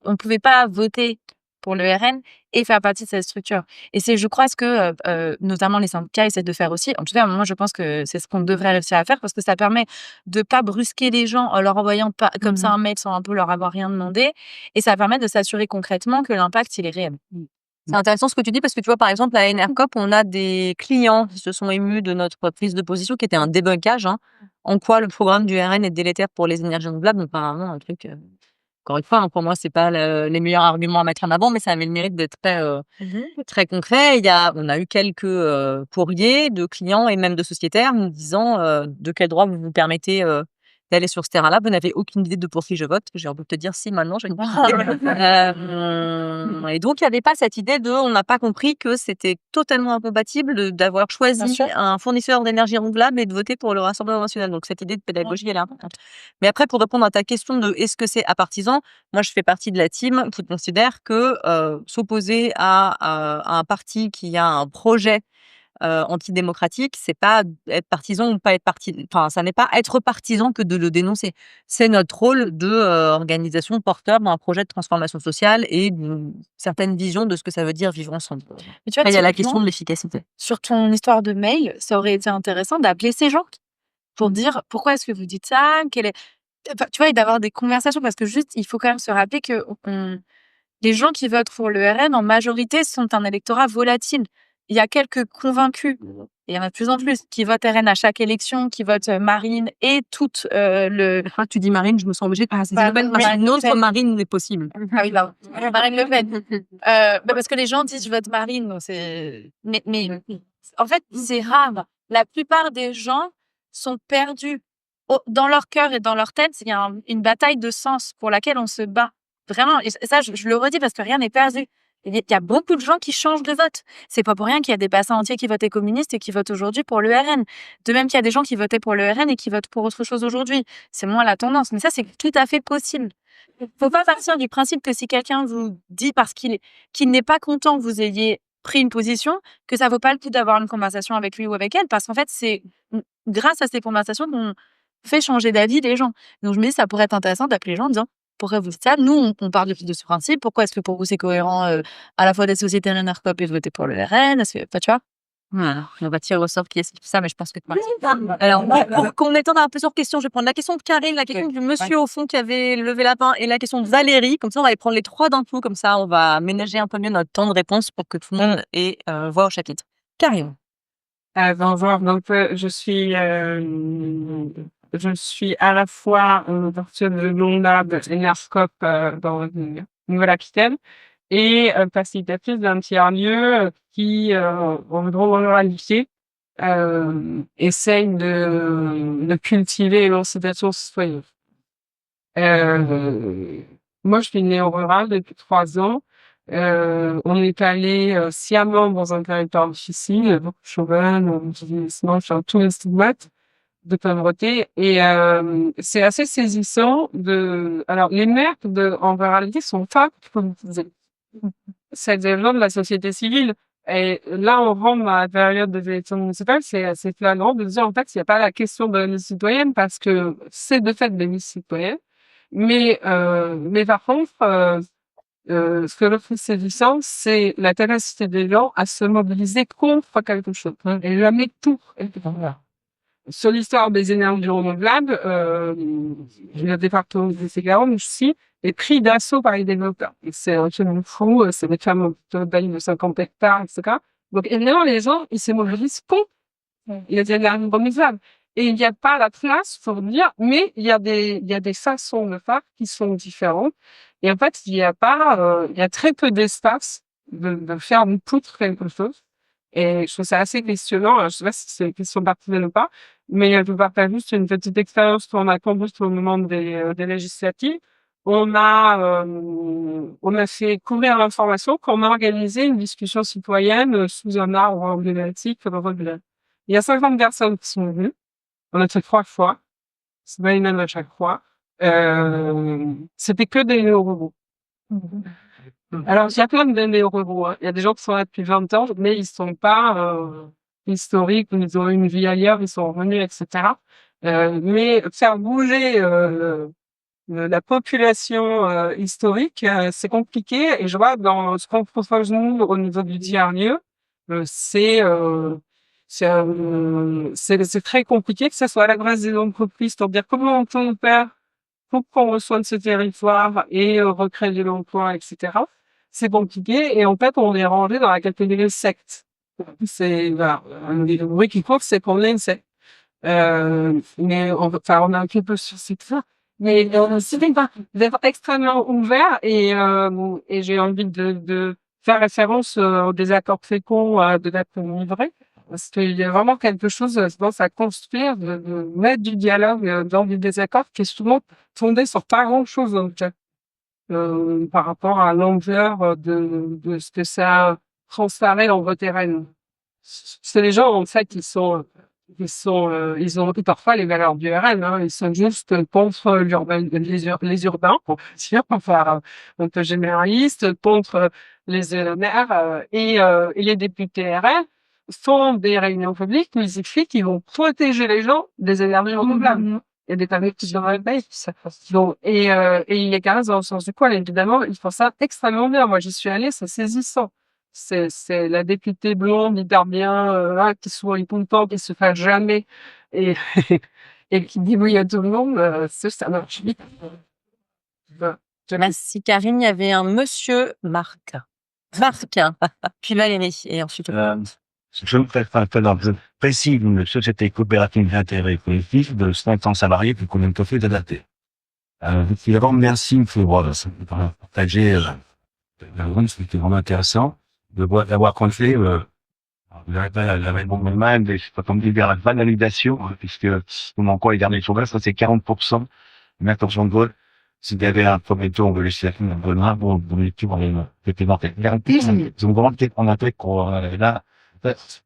on ne pouvait pas voter pour le RN et faire partie de cette structure. Et c'est, je crois, ce que notamment les syndicats essaient de faire aussi. En tout cas, moi, je pense que c'est ce qu'on devrait réussir à faire parce que ça permet de pas brusquer les gens en leur envoyant pas comme ça un mail sans un peu leur avoir rien demandé. Et ça permet de s'assurer concrètement que l'impact, il est réel. C'est intéressant ce que tu dis parce que tu vois, par exemple, à NRCOP, on a des clients qui se sont émus de notre prise de position qui était un débunkage, hein, en quoi le programme du RN est délétère pour les énergies renouvelables. Donc, apparemment, un truc, encore une fois, hein, pour moi, c'est pas les meilleurs arguments à mettre en avant, mais ça avait le mérite d'être très concret. On a eu quelques courriers de clients et même de sociétaires nous disant de quel droit vous vous permettez d'aller sur ce terrain-là. Vous n'avez aucune idée de pour qui je vote. J'ai envie de te dire si maintenant j'ai une petite idée. Et donc, il n'y avait pas cette idée on n'a pas compris que c'était totalement incompatible d'avoir choisi un fournisseur d'énergie renouvelable et de voter pour le Rassemblement national. Donc, cette idée de pédagogie, elle est importante. Mais après, pour répondre à ta question de est-ce que c'est apartisan, moi, je fais partie de la team qui considère que s'opposer à un parti qui a un projet antidémocratique, c'est pas être partisan ou pas être partisan. Enfin, ça n'est pas être partisan que de le dénoncer. C'est notre rôle de organisation porteur d'un projet de transformation sociale et d'une certaine vision de ce que ça veut dire vivre ensemble. Mais tu vois, Après, il y a la typiquement, question de l'efficacité. sur ton histoire de mail, ça aurait été intéressant d'appeler ces gens pour dire pourquoi est-ce que vous dites ça, enfin, tu vois, et d'avoir des conversations parce que juste, il faut quand même se rappeler que les gens qui votent pour le RN, en majorité, sont un électorat volatile. Il y a quelques convaincus, et il y en a de plus en plus, qui votent RN à chaque élection, qui votent Marine et toute Quand tu dis Marine, je me sens obligée de passer Marine Le Pen. une autre Marine n'est possible. Ah oui, pardon. Marine Le Pen. Parce que les gens disent je vote Marine, donc mais en fait, c'est rare. La plupart des gens sont perdus dans leur cœur et dans leur tête, il y a une bataille de sens pour laquelle on se bat. Vraiment. Et ça, je le redis parce que rien n'est perdu. Il y a beaucoup de gens qui changent de vote. C'est pas pour rien qu'il y a des bassins entiers qui votaient communistes et qui votent aujourd'hui pour le RN. De même qu'il y a des gens qui votaient pour le RN et qui votent pour autre chose aujourd'hui. C'est moins la tendance. Mais ça, c'est tout à fait possible. Faut pas partir du principe que si quelqu'un vous dit parce qu'il n'est pas content que vous ayez pris une position, que ça vaut pas le coup d'avoir une conversation avec lui ou avec elle, parce qu'en fait, c'est grâce à ces conversations qu'on fait changer d'avis les gens. Donc, je me dis, ça pourrait être intéressant d'appeler les gens en disant, pourquoi vous dites ça? Nous, on part de ce principe. Pourquoi est-ce que pour vous, c'est cohérent à la fois d'être sociétaire anarchope et de voter pour le RN? Est-ce que, tu vois? Voilà, on va tirer au sort qui est ça, mais je pense que alors, pour qu'on étende un peu sur question, je vais prendre la question de Karine, la question du monsieur au fond qui avait levé la main et la question de Valérie. Comme ça, on va les prendre les 3 d'un coup. Comme ça, on va ménager un peu mieux notre temps de réponse pour que tout le monde ait voix au chapitre. Karine. Bonjour, donc je suis à la fois personne de l'ONLAB et NARSCOP dans la Nouvelle-Aquitaine et facilitatrice d'un tiers-lieu qui, en ruralité, essaye de cultiver l'émancipation citoyenne. Moi, je suis née au rural depuis 3 ans. On est allé sciemment dans un territoire difficile, beaucoup de chauvinage, vieillissement, tous les stigmates de pauvreté. Et c'est assez saisissant alors, les maires en ruralité sont pas politisés. C'est des gens de la société civile. Et là, on rentre dans la période des élections municipales, c'est assez flagrant de dire, en fait, il n'y a pas la question de la liste citoyenne parce que c'est de fait des listes citoyennes. Mais par contre, ce que je trouve séduisant, c'est la capacité des gens à se mobiliser contre quelque chose. Et jamais tout. Voilà. Sur l'histoire des énergies renouvelables, le département des Garonne aussi est pris d'assaut par les développeurs. Et c'est un chemin fou, c'est des femmes de 50 hectares, etc. Donc, évidemment, les gens, ils se mobilisent contre les énergies renouvelables. Et il n'y a pas la place pour dire, mais il y a des façons de faire qui sont différentes. Et en fait, il y a très peu d'espace de faire une poutre quelque chose. Et je trouve ça assez questionnant. Alors, je sais pas si c'est une question personnelle ou pas, mais je vous partage juste une petite expérience qu'on a conduite au moment des législatives. On a fait couvrir l'information qu'on a organisé une discussion citoyenne sous un arbre emblématique dans votre village. Il y a 50 personnes qui sont venues. On a fait 3 fois. C'est pas les mêmes à chaque fois. C'était que des néo-robots. Alors, il y a plein de néo-robots, hein. Il y a des gens qui sont là depuis 20 ans, mais ils sont pas historiques, ils ont eu une vie ailleurs, ils sont revenus, etc. Mais faire bouger la population historique, c'est compliqué. Et je vois dans ce qu'on propose nous au niveau du tiers-lieu, c'est très compliqué que ce soit à l'adresse des entreprises pour dire comment on peut faire pour qu'on reçoive ce territoire et recréer de l'emploi, etc. C'est compliqué et en fait on est rangé dans la catégorie secte. Voilà, le bruit qui court, c'est qu'on est une secte. Mais on a un petit peu sur ça. Mais c'était d'être extrêmement ouvert et j'ai envie de faire référence aux désaccords féconds de l'être livré. Parce qu'il y a vraiment quelque chose, je pense, à construire, de mettre du dialogue dans du désaccord qui est souvent fondé sur pas grand-chose, en fait, par rapport à l'ampleur de ce que ça transparaît dans votre terrain. C'est les gens, en fait, ils ont parfois les valeurs du RN, hein. Ils sont juste contre les urbains, on peut dire, enfin, un peu généraliste, contre les ENR, et les députés RN font des réunions publiques, mais ils expliquent qu'ils vont protéger les gens des énergies renouvelables. Il y a des panneaux qui sont dans le pays. Donc, et il y a 15 dans le sens du poil, évidemment, ils font ça extrêmement bien. Moi, j'y suis allée, c'est saisissant. C'est la députée blonde, hyper bien, qui sourit tout le temps, qui se fait jamais, et, et qui dit oui à tout le monde, ça marche vite. Merci Karine. Il y avait un monsieur Marc, puis Valérie, et ensuite. Je me je précise une société coopérative d'intérêt collectif de 500 salariés qui connaît tout fait d'adapter. D'abord, merci pour partager c'était vraiment intéressant d'avoir confié l'avènement même, mais c'est pas comme dire la banalisation, puisque moment quoi les derniers sondages, ça c'est 40%. Une intention de vote. S'il y avait un premier tour de législative, un peu moins, bon, on est toujours c'était dans tes ils ont vraiment peut-être en tête qu'on là.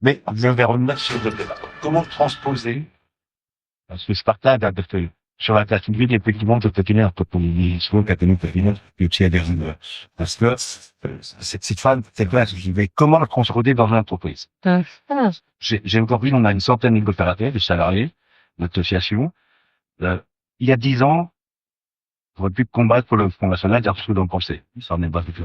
Mais je vais revenir sur le débat. Comment transposer, parce que je partage avec sur la place publique, effectivement, de tenir un peu pour les soins qu'a tenu et aussi à des parce que cette femme, cette place, je vais comment le transposer dans une entreprise. J'ai aujourd'hui, on a une centaine d'opérateurs, de salariés, d'associations. Il y a 10 ans, j'aurais pu combattre pour le Front National, dire ce que l'on pensait. Ça n'est pas du tout.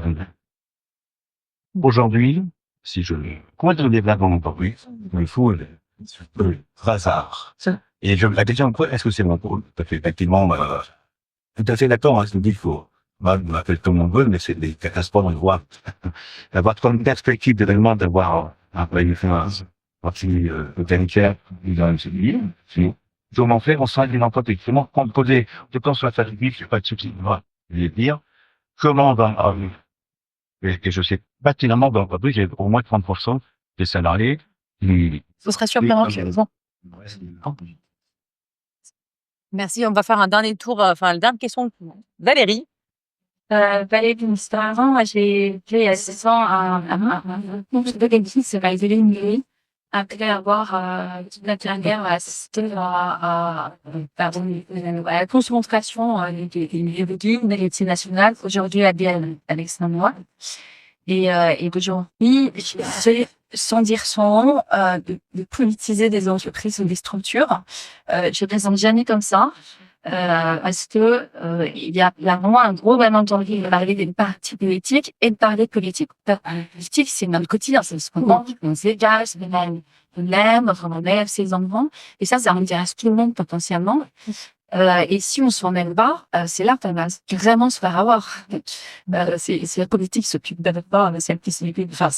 Aujourd'hui, si je comment je développe mon entreprise, il faut le hasard. Et la question, est-ce que c'est mon rôle? Parce qu'effectivement, tout à fait d'accord, hein, je me dis, il faut, moi, je m'appelle comme on veut, mais c'est des catastrophes, on voit, d'avoir comme perspective d'événement, d'avoir un peu parti, totalitaire, dans un civil, comment faire, on sera d'une entreprise, comment composer, je pense sur la phase publique, je n'ai pas de souci, moi, je vais dire, comment on va, et je sais pertinemment dans l'entreprise, j'ai au moins 30% des salariés qui, Ce serait surprenant que bon. Merci, on va faire un dernier tour, enfin, la dernière question. Valérie. Valérie Moustarin, moi j'ai fait il y a 6 ans un cours de l'église, c'est réalisé une nuit. Après avoir toute la carrière assisté à la concentration des légumes de l'unité nationale, aujourd'hui à Bienne, Alexandre. Et aujourd'hui, j'ai, sans dire son nom, de politiser des entreprises ou des structures. Je présente jamais comme ça. Parce que il y a vraiment un gros malentendu de parler des partis politiques et de parler de politique. Politique, c'est notre quotidien, c'est ce qu'on mange, on s'égale, c'est on l'aime, on élève ses enfants, et ça intéresse tout le monde potentiellement. Et si on s'en aime pas, c'est là qu'on va vraiment se faire avoir. C'est la politique qui s'occupe de pas, c'est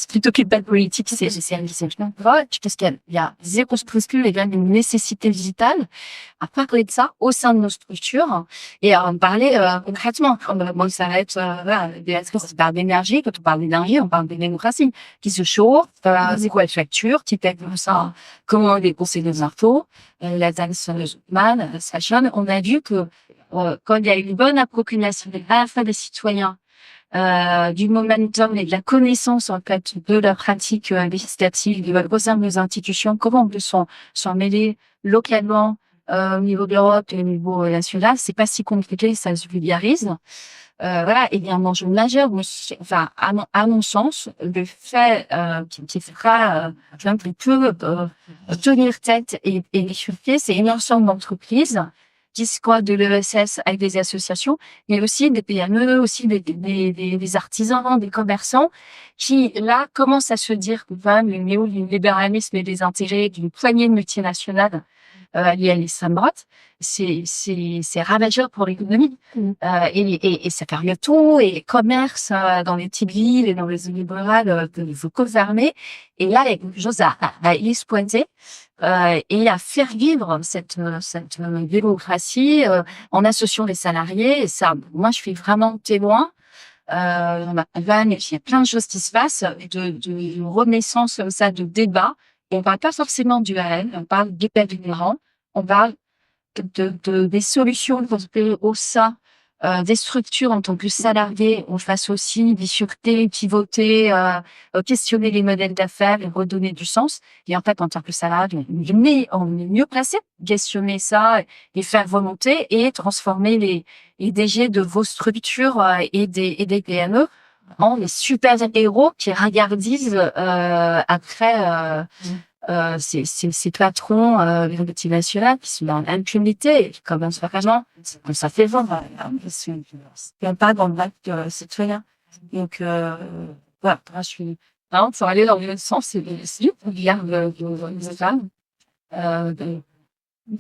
plutôt que de politique, c'est parce qu'il y a zéro scrupule et même une nécessité vitale à parler de ça au sein de nos structures et à en parler concrètement. Bon, ça va être Béatrice qui parle d'énergie, quand on parle d'énergie, on parle de démocratie, qui se chauffe, c'est quoi les factures, qui paie comme ça, comment dépenser les infos, la taxe man, Sachon. On a vu que quand il y a une bonne appropriation à la fois des citoyens, du momentum et de la connaissance en fait de la pratique législative au sein de nos institutions, comment on peut s'en mêler localement au niveau de l'Europe et au niveau national, c'est pas si compliqué, ça se vulgarise. Voilà, il y a un enjeu majeur, enfin, à mon sens, le fait qui fera qui peut tenir tête et bifurquer, c'est un ensemble d'entreprises qui se croient de l'ESS avec des associations, mais aussi des PME, aussi des artisans, des commerçants, qui là commencent à se dire que le néolibéralisme et les intérêts d'une poignée de multinationales liées à l'extrême droite, c'est ravageur pour l'économie. Et ça fait rien tout, et commerce dans les petites villes et dans les zones libérales faut fermer. Et là, il y a quelque chose à y se pointer et à faire vivre cette démocratie en associant les salariés. Et ça, moi, je suis vraiment témoin. Dans ma campagne, il y a plein de choses qui se passent, de renaissance comme ça, de débat. On parle pas forcément du AN, on parle du périmètre, on parle des solutions au sein des structures en tant que salarié. On fasse aussi bifurquer, pivoter, questionner les modèles d'affaires et redonner du sens. Et en fait, en tant que salarié, on est mieux placé questionner ça et faire remonter et transformer les DG de vos structures et des PME en les super héros qui regardisent après ces patrons multinationaux qui sont dans l'impunité, qui commencent vraiment, ça fait vendre, il n'y a pas dans le bac citoyen. Donc, voilà, je suis, vraiment, pour aller dans le sens, c'est on regarde les femmes,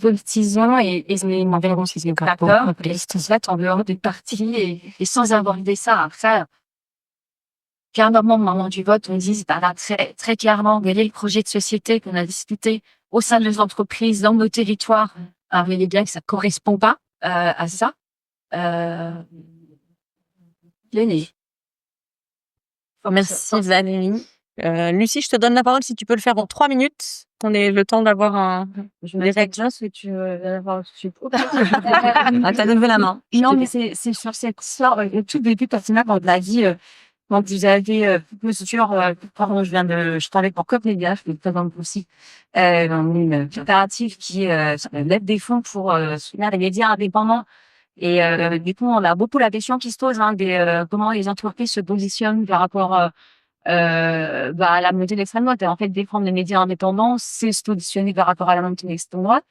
politisants et environ, si c'est d'accord, en dehors des partis et sans aborder ça. Après, qu'à un moment du vote, on dise là, très clairement, quel est le projet de société qu'on a discuté au sein de nos entreprises, dans nos territoires. Alors, il est bien que ça correspond pas à ça. Merci Valérie. Lucie, je te donne la parole si tu peux le faire en 3 minutes. On ait le temps d'avoir Je des me réactions. ce que tu veux avoir tout de suite. Ah, t'as levé la main. Non, mais c'est sur cette histoire, au tout début, quand on l'a dit, quand vous avez posture, pardon, je travaille pour COP Média, je le présente aussi, une coopérative qui lève des fonds pour soutenir les médias indépendants. Et du coup, on a beaucoup la question qui se pose comment les entreprises se positionnent par rapport à la montée de l'extrême droite. Et en fait, défendre les médias indépendants, c'est se positionner par rapport à la montée de l'extrême droite.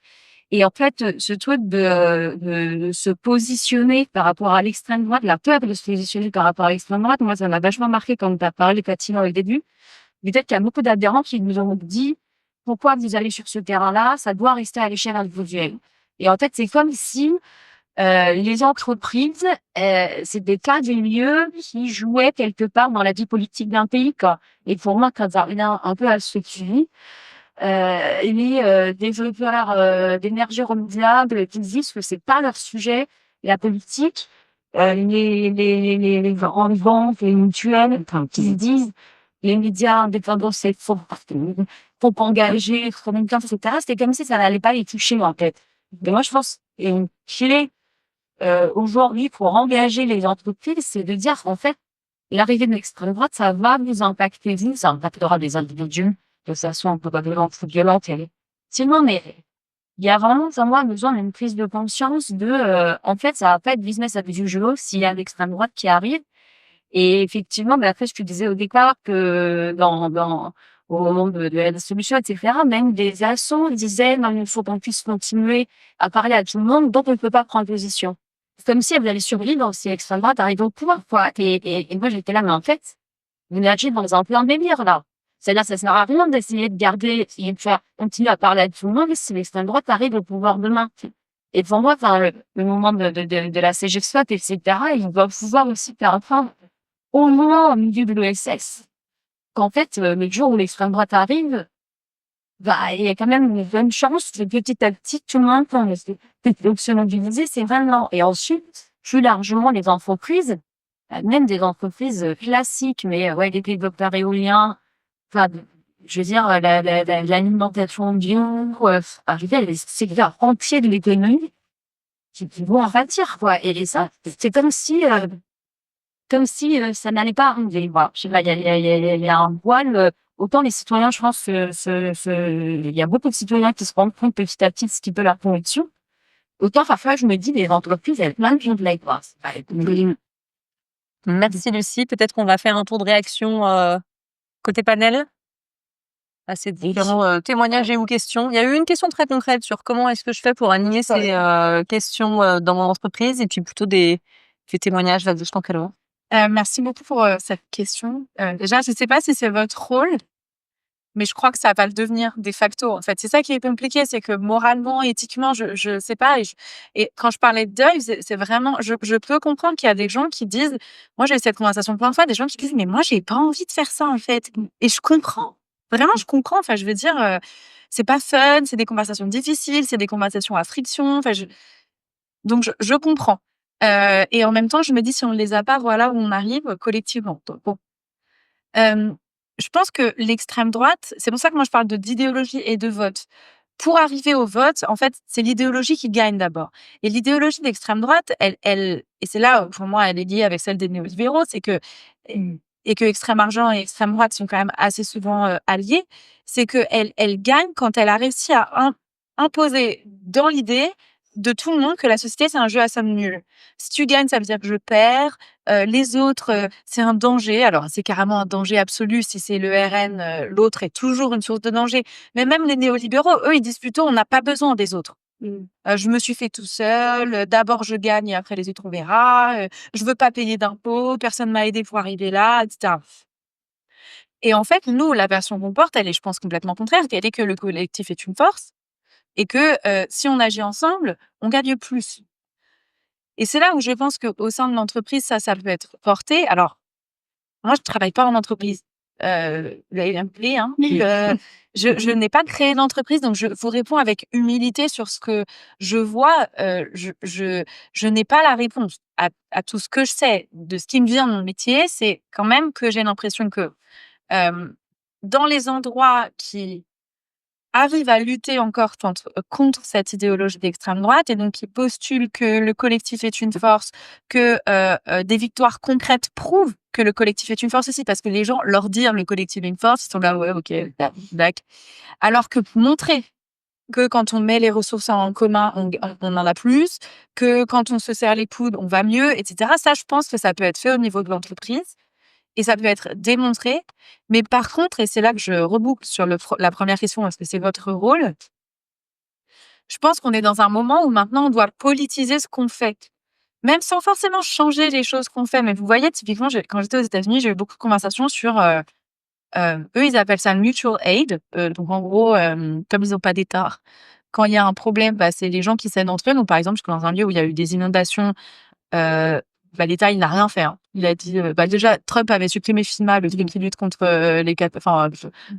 Et en fait, ce truc de se positionner par rapport à l'extrême droite, la peur de se positionner par rapport à l'extrême droite, moi, ça m'a vachement marqué quand tu as parlé, Fatima, au début. Peut-être qu'il y a beaucoup d'adhérents qui nous ont dit pourquoi vous allez sur ce terrain-là, ça doit rester à l'échelle individuelle. Et en fait, c'est comme si les entreprises, c'était pas des lieux qui jouaient quelque part dans la vie politique d'un pays, quoi. Et pour moi, quand ça revient un peu à ce que tu dis, les développeurs d'énergie renouvelable qui disent que c'est pas leur sujet, la politique, les grandes banques, les mutuelles, enfin, qui se disent les médias indépendants, faut engager, faut même temps, etc. C'était comme si ça n'allait pas les toucher, en fait. Mais moi, je pense, et une clé aujourd'hui pour engager les entreprises, c'est de dire, en fait, l'arrivée de l'extrême droite, ça va vous impacter, vous, ça impactera les individus, de façon probablement plus violente. Sinon, mais il y a vraiment, pour moi, besoin d'une prise de conscience en fait, ça va pas être business as usual s'il y a l'extrême droite qui arrive. Et effectivement, après, je te disais au départ que au moment de la solution, etc., même des assos disaient, non, il faut qu'on puisse continuer à parler à tout le monde, donc on ne peut pas prendre position. C'est comme si elle allait survivre si l'extrême droite arrive au pouvoir, quoi. Et moi, j'étais là, mais en fait, vous nagez dans un plein délire, là. C'est-à-dire, ça sert à rien d'essayer de garder, essayer de faire continuer à parler à tout le monde si l'extrême droite arrive au pouvoir demain. Et pour moi, le moment de la CGSFAT, etc., il va pouvoir aussi faire enfin, au moins au milieu de l'ESS, qu'en fait, le jour où l'extrême droite arrive, il y a quand même une bonne chance que petit à petit, tout le monde donc se mobiliser, c'est vraiment. Et ensuite, plus largement, les entreprises, même des entreprises classiques, mais ouais, les développeurs éoliens, enfin, je veux dire, l'alimentation bio, je veux dire, les secteurs entiers de l'économie qui vont en pâtir, quoi. Et ça, c'est comme si ça n'allait pas arriver. Voilà. Je sais pas, il y a un voile. Autant les citoyens, je pense, il y a beaucoup de citoyens qui se rendent compte petit à petit de ce qui peut leur conviction. Autant parfois, je me dis, les entreprises, elles plein de gens de là, quoi. Merci Lucie. Peut-être qu'on va faire un tour de réaction côté panel à ces différents témoignages et ou questions. Il y a eu une question très concrète sur comment est-ce que je fais pour aligner ces questions dans mon entreprise et puis plutôt des témoignages là-dessus. Merci beaucoup pour cette question. Déjà, je ne sais pas si c'est votre rôle, mais je crois que ça va le devenir de facto. En fait, c'est ça qui est compliqué, c'est que moralement, éthiquement, je sais pas. Et quand je parlais de deuil, c'est vraiment, je peux comprendre qu'il y a des gens qui disent, moi j'ai eu cette conversation plein de fois, des gens qui disent, mais moi j'ai pas envie de faire ça en fait. Et je comprends. Vraiment, je comprends. Enfin, je veux dire, c'est pas fun, c'est des conversations difficiles, c'est des conversations à friction. Enfin, donc je comprends. Et en même temps, je me dis, si on ne les a pas, voilà où on arrive collectivement. Donc, bon. Je pense que l'extrême droite, c'est pour ça que moi je parle d'idéologie et de vote. Pour arriver au vote, en fait, c'est l'idéologie qui gagne d'abord. Et l'idéologie d'extrême droite, et c'est là, pour moi, elle est liée avec celle des néolibéraux, c'est que, et que extrême argent et extrême droite sont quand même assez souvent alliés, c'est qu'elle gagne quand elle a réussi à imposer dans l'idée de tout le monde que la société, c'est un jeu à somme nulle. Si tu gagnes, ça veut dire que je perds. Les autres, c'est un danger. Alors, c'est carrément un danger absolu. Si c'est le RN, l'autre est toujours une source de danger. Mais même les néolibéraux, eux, ils disent plutôt, on n'a pas besoin des autres. Je me suis fait tout seul. D'abord, je gagne et après, les autres, on verra. Je veux pas payer d'impôts. Personne m'a aidé pour arriver là, etc. Et en fait, nous, la version qu'on porte, elle est, je pense, complètement contraire. Elle est que le collectif est une force. Et que si on agit ensemble, on gagne plus. Et c'est là où je pense qu'au sein de l'entreprise, ça peut être porté. Alors, moi, je travaille pas en entreprise. Vous l'avez bien appelé, hein. Je n'ai pas créé d'entreprise, donc je vous réponds avec humilité sur ce que je vois. Je n'ai pas la réponse à tout ce que je sais. De ce qui me vient de mon métier, c'est quand même que j'ai l'impression que dans les endroits qui arrivent à lutter encore contre cette idéologie d'extrême droite et donc qui postulent que le collectif est une force, que des victoires concrètes prouvent que le collectif est une force aussi, parce que les gens leur dire le collectif est une force, ils sont là, ouais, ok, d'accord. Alors que montrer que quand on met les ressources en commun, on en a plus, que quand on se serre les coudes, on va mieux, etc. Ça, je pense que ça peut être fait au niveau de l'entreprise. Et ça peut être démontré. Mais par contre, et c'est là que je reboucle sur la première question, parce que c'est votre rôle, je pense qu'on est dans un moment où maintenant on doit politiser ce qu'on fait. Même sans forcément changer les choses qu'on fait. Mais vous voyez, typiquement, quand j'étais aux États-Unis, j'ai eu beaucoup de conversations sur, eux, ils appellent ça mutual aid. Donc en gros, comme ils n'ont pas d'État, quand il y a un problème, c'est les gens qui s'aident entre eux. Donc par exemple, je suis dans un lieu où il y a eu des inondations, l'État, il n'a rien fait. Hein. Il a dit, déjà, Trump avait supprimé FEMA, le truc qui lutte contre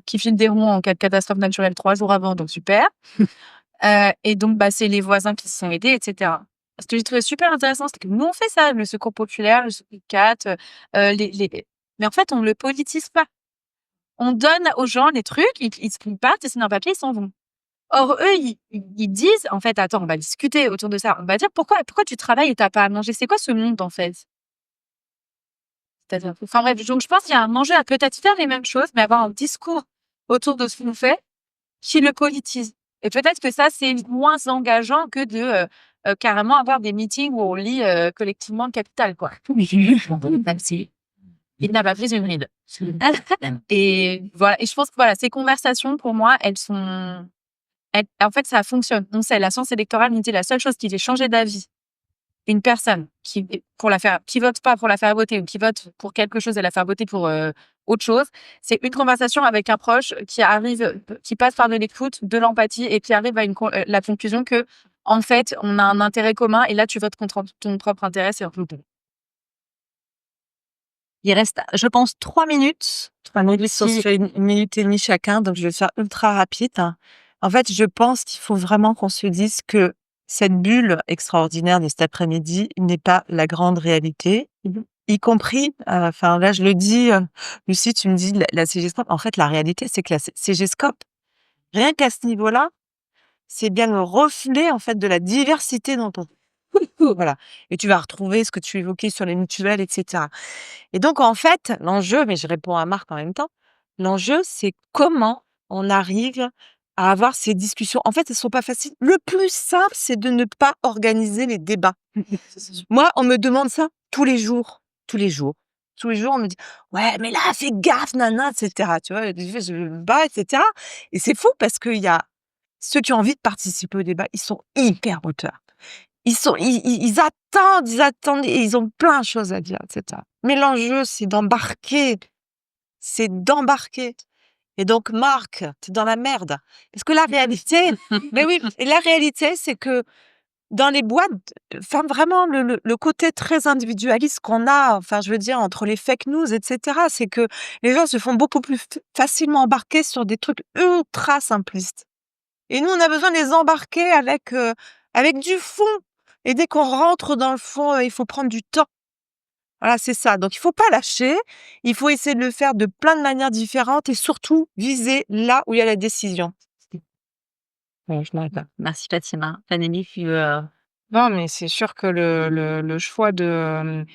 qui file des ronds en cas de catastrophe naturelle 3 jours avant, donc super. Et donc, c'est les voisins qui se sont aidés, etc. Ce que j'ai trouvé super intéressant, c'est que nous, on fait ça, le secours populaire, le secours 4, mais en fait, on ne le politise pas. On donne aux gens les trucs, ils partent, ils signent un papier, ils s'en vont. Or, eux, ils disent, en fait, attends, on va discuter autour de ça. On va dire, pourquoi tu travailles et t'as pas à manger? C'est quoi ce monde, en fait? Enfin bref, donc je pense qu'il y a un enjeu à peut-être faire les mêmes choses, mais avoir un discours autour de ce qu'on fait qui le politise. Et peut-être que ça, c'est moins engageant que de carrément avoir des meetings où on lit collectivement le capital, quoi. Même si il n'a pas pris une ride. Et voilà. Et je pense que voilà, ces conversations, pour moi, en fait, ça fonctionne. On sait, la science électorale nous dit la seule chose qui fait changer d'avis une personne qui vote pas pour la faire voter ou qui vote pour quelque chose et la faire voter pour autre chose, c'est une conversation avec un proche qui passe par de l'écoute, de l'empathie et qui arrive à la conclusion que, en fait, on a un intérêt commun et là, tu votes contre ton propre intérêt, c'est un peu bon. Il reste, je pense, 3 minutes. On se fait 1 minute et demie chacun, donc je vais faire ultra rapide. En fait, je pense qu'il faut vraiment qu'on se dise que cette bulle extraordinaire de cet après-midi n'est pas la grande réalité, y compris, là, je le dis, Lucie, tu me dis la CGScope. En fait, la réalité, c'est que la CGScope, rien qu'à ce niveau-là, c'est bien le reflet, en fait, de la diversité dont on voilà. Et tu vas retrouver ce que tu évoquais sur les mutuelles, etc. Et donc, en fait, l'enjeu, mais je réponds à Marc en même temps, l'enjeu, c'est comment on arrive à avoir ces discussions. En fait, elles sont pas faciles. Le plus simple, c'est de ne pas organiser les débats. Moi, on me demande ça tous les jours. Tous les jours. Tous les jours, on me dit ouais, mais là, fais gaffe, nana, etc. Tu vois, je me bats, etc. Et c'est fou parce qu'il y a ceux qui ont envie de participer au débat, ils sont hyper moteurs. Ils attendent, et ils ont plein de choses à dire, etc. Mais l'enjeu, c'est d'embarquer. C'est d'embarquer. Et donc, Marc, t'es dans la merde. Parce que la réalité, mais oui, et la réalité, c'est que dans les boîtes, vraiment, le côté très individualiste qu'on a, je veux dire, entre les fake news, etc., c'est que les gens se font beaucoup plus facilement embarquer sur des trucs ultra simplistes. Et nous, on a besoin de les embarquer avec du fond. Et dès qu'on rentre dans le fond, il faut prendre du temps. Voilà, c'est ça. Donc, il faut pas lâcher. Il faut essayer de le faire de plein de manières différentes et surtout viser là où il y a la décision. Ouais, je m'arrête là. Merci Fatima. Fanny, tu veux... Non, mais c'est sûr que le choix de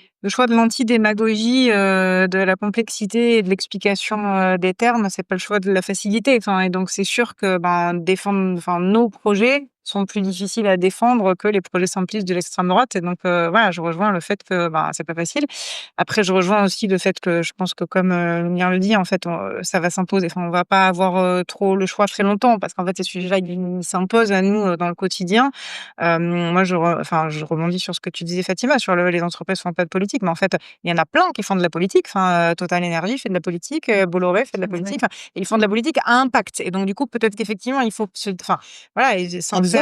l'antidémagogie, de la complexité et de l'explication des termes, c'est pas le choix de la facilité. Et donc c'est sûr que défendre, nos projets sont plus difficiles à défendre que les projets simplistes de l'extrême droite. Et donc voilà, je rejoins le fait que c'est pas facile. Après, je rejoins aussi le fait que je pense que comme Lumière le dit, en fait, ça va s'imposer. On va pas avoir trop le choix très longtemps parce qu'en fait, ces sujets-là, ils s'imposent à nous dans le quotidien. Moi, je rebondis sur ce que tu disais, Fatima, sur les entreprises font pas de politique, mais en fait, il y en a plein qui font de la politique. Total Energy fait de la politique, Bolloré fait de la politique. Et ils font de la politique à impact. Et donc, du coup, peut-être qu'effectivement, il faut voilà, et sans faire.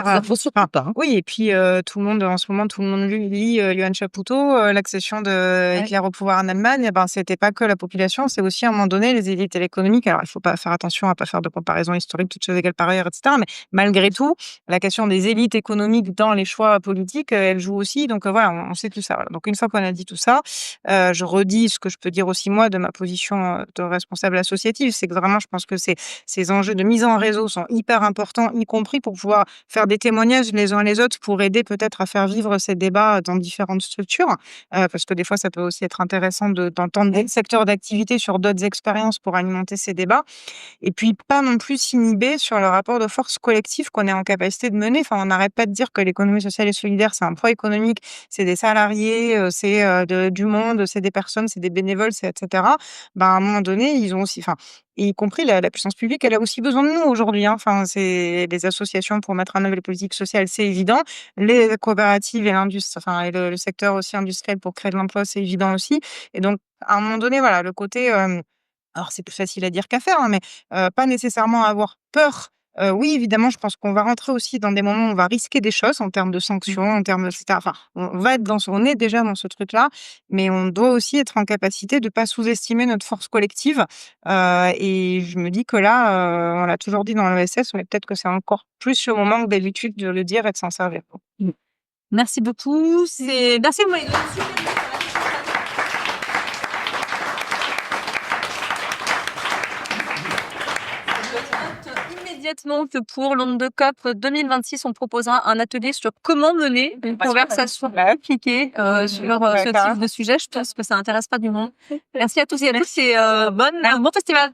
Oui, et puis tout le monde en ce moment, tout le monde lit Johann Chapoutot, l'accession de Hitler au pouvoir en Allemagne. C'était pas que la population, c'est aussi à un moment donné les élites économiques. Alors, il faut pas faire attention à pas faire de comparaison historique, toutes choses égales par ailleurs, etc. Mais malgré tout, la question des élites économiques dans les choix politiques, elle joue aussi. Donc voilà, on sait tout ça. Voilà. Donc une fois qu'on a dit tout ça, ça. Je redis ce que je peux dire aussi moi de ma position de responsable associative, c'est que vraiment je pense que ces enjeux de mise en réseau sont hyper importants, y compris pour pouvoir faire des témoignages les uns les autres pour aider peut-être à faire vivre ces débats dans différentes structures, parce que des fois ça peut aussi être intéressant d'entendre des secteurs d'activité sur d'autres expériences pour alimenter ces débats. Et puis pas non plus s'inhiber sur le rapport de force collectif qu'on est en capacité de mener. Enfin, on n'arrête pas de dire que l'économie sociale et solidaire, c'est un poids économique, c'est des salariés, c'est du monde, c'est des personnes, c'est des bénévoles, c'est etc. Ben, à un moment donné, ils ont aussi, enfin, y compris la puissance publique, elle a aussi besoin de nous aujourd'hui. Hein. Enfin, c'est les associations pour mettre en œuvre les politiques sociales, c'est évident. Les coopératives et l'industrie, enfin, et le secteur aussi industriel pour créer de l'emploi, c'est évident aussi. Et donc, à un moment donné, voilà, le côté alors c'est plus facile à dire qu'à faire, hein, mais pas nécessairement avoir peur. Oui, évidemment, je pense qu'on va rentrer aussi dans des moments où on va risquer des choses en termes de sanctions, en termes de et cetera. Enfin, on est déjà dans ce truc-là, mais on doit aussi être en capacité de pas sous-estimer notre force collective, et je me dis que là, on l'a toujours dit dans l'ESS, mais peut-être que c'est encore plus le moment que d'habitude de le dire et de s'en servir. Merci beaucoup. Merci de m'avoir immédiatement que pour l'Onde COP 2026, on proposera un atelier sur comment mener une conversation appliquée sur ce type de sujet. Je pense que ça intéresse pas du monde. Merci à tous et à tous et bon festival.